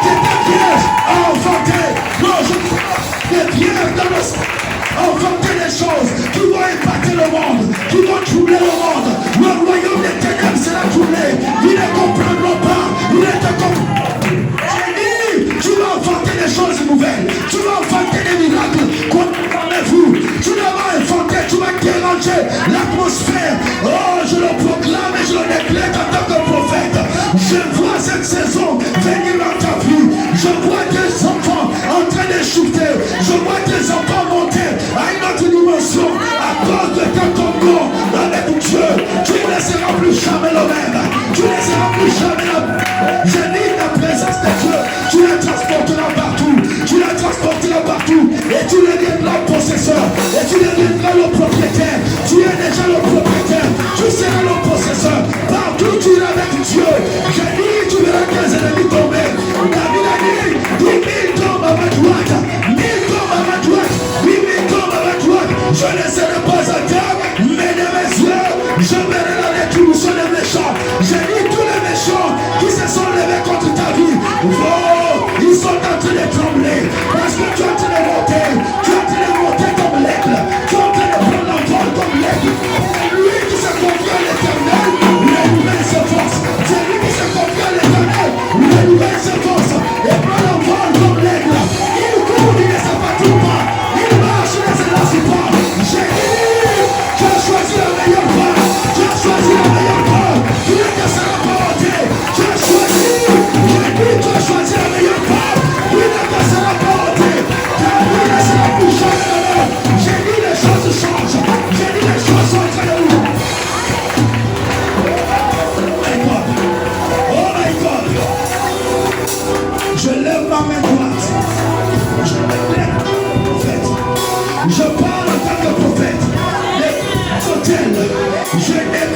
qui était piège, a enfanté, non je des pièges dans le sang, a enfanté des choses qui vont impacter le monde, qui vont troubler le monde. Le royaume des ténèbres sera troublé, ils ne comprendront pas, ils ne te comprendront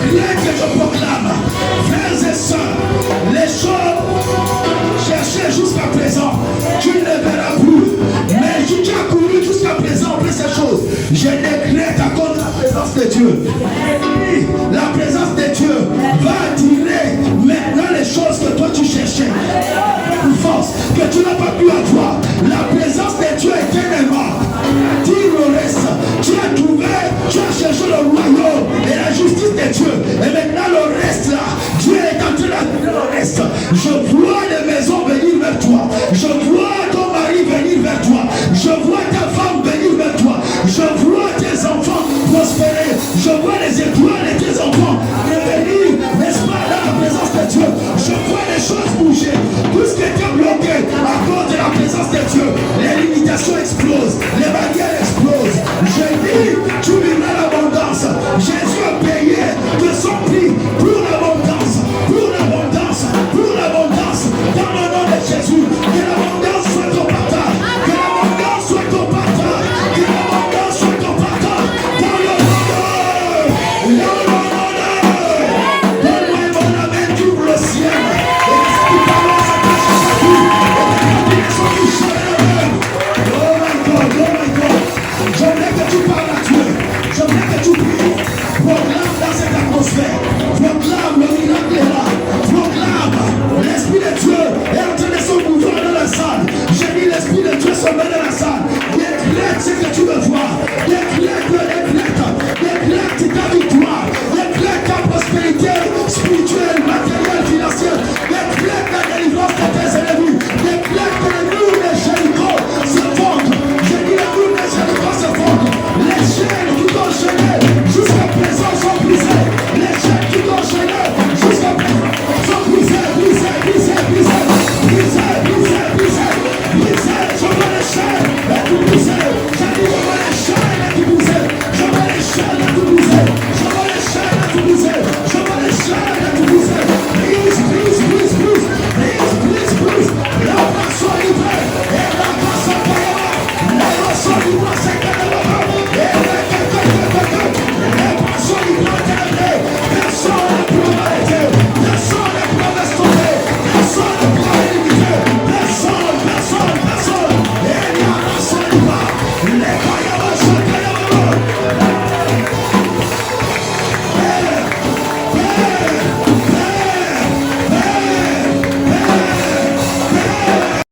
décrète que je proclame, frères et sœurs, les choses cherchées jusqu'à présent, tu ne les verras plus. Mais tu as couru jusqu'à présent après ces choses. Je décrète à cause de la présence de Dieu. La présence de Dieu va attirer maintenant les choses que toi tu cherchais. Une force que tu n'as pas pu avoir. La présence de Dieu est éternellement. Attire le reste. Tu as trouvé, tu as cherché le royaume et la justice de Dieu. Et maintenant le reste là, Dieu est en train d'attirer le reste. Je vois les maisons venir vers toi. Je vois ton mari venir vers toi. Je vois ta femme venir vers toi. Je vois tes enfants prospérer. Je vois les étoiles et tes enfants revenir, n'est-ce pas, dans la présence de Dieu. Je vois les choses bouger. Tout ce qui était bloqué à cause de la présence de Dieu, les limitations explosent, les barrières explosent. Je dis, tu vivras l'abondance. Jésus a payé de son prix pour l'abondance, pour l'abondance, pour l'abondance. Dans le nom de Jésus, que l'abondance soit ton partage, que l'abondance soit ton partage, que l'abondance soit ton partage. Dans le nom de donne-moi mon amen, tu ouvres le ciel. Et ce qui parle, ça cache sa vie. Et ta combinaison qui chante la même. Oh my God, oh my God. J'aimerais que tu parles à Dieu. J'aimerais que tu pries. Proclame dans cette atmosphère. Proclame, le miracle est là. Proclame. L'Esprit de Dieu est en train de se mouvoir dans la salle. J'ai dit l'Esprit de Dieu se met dans la salle. Décrète ce que tu veux voir. Décrète ta victoire. Décrète ta prospérité.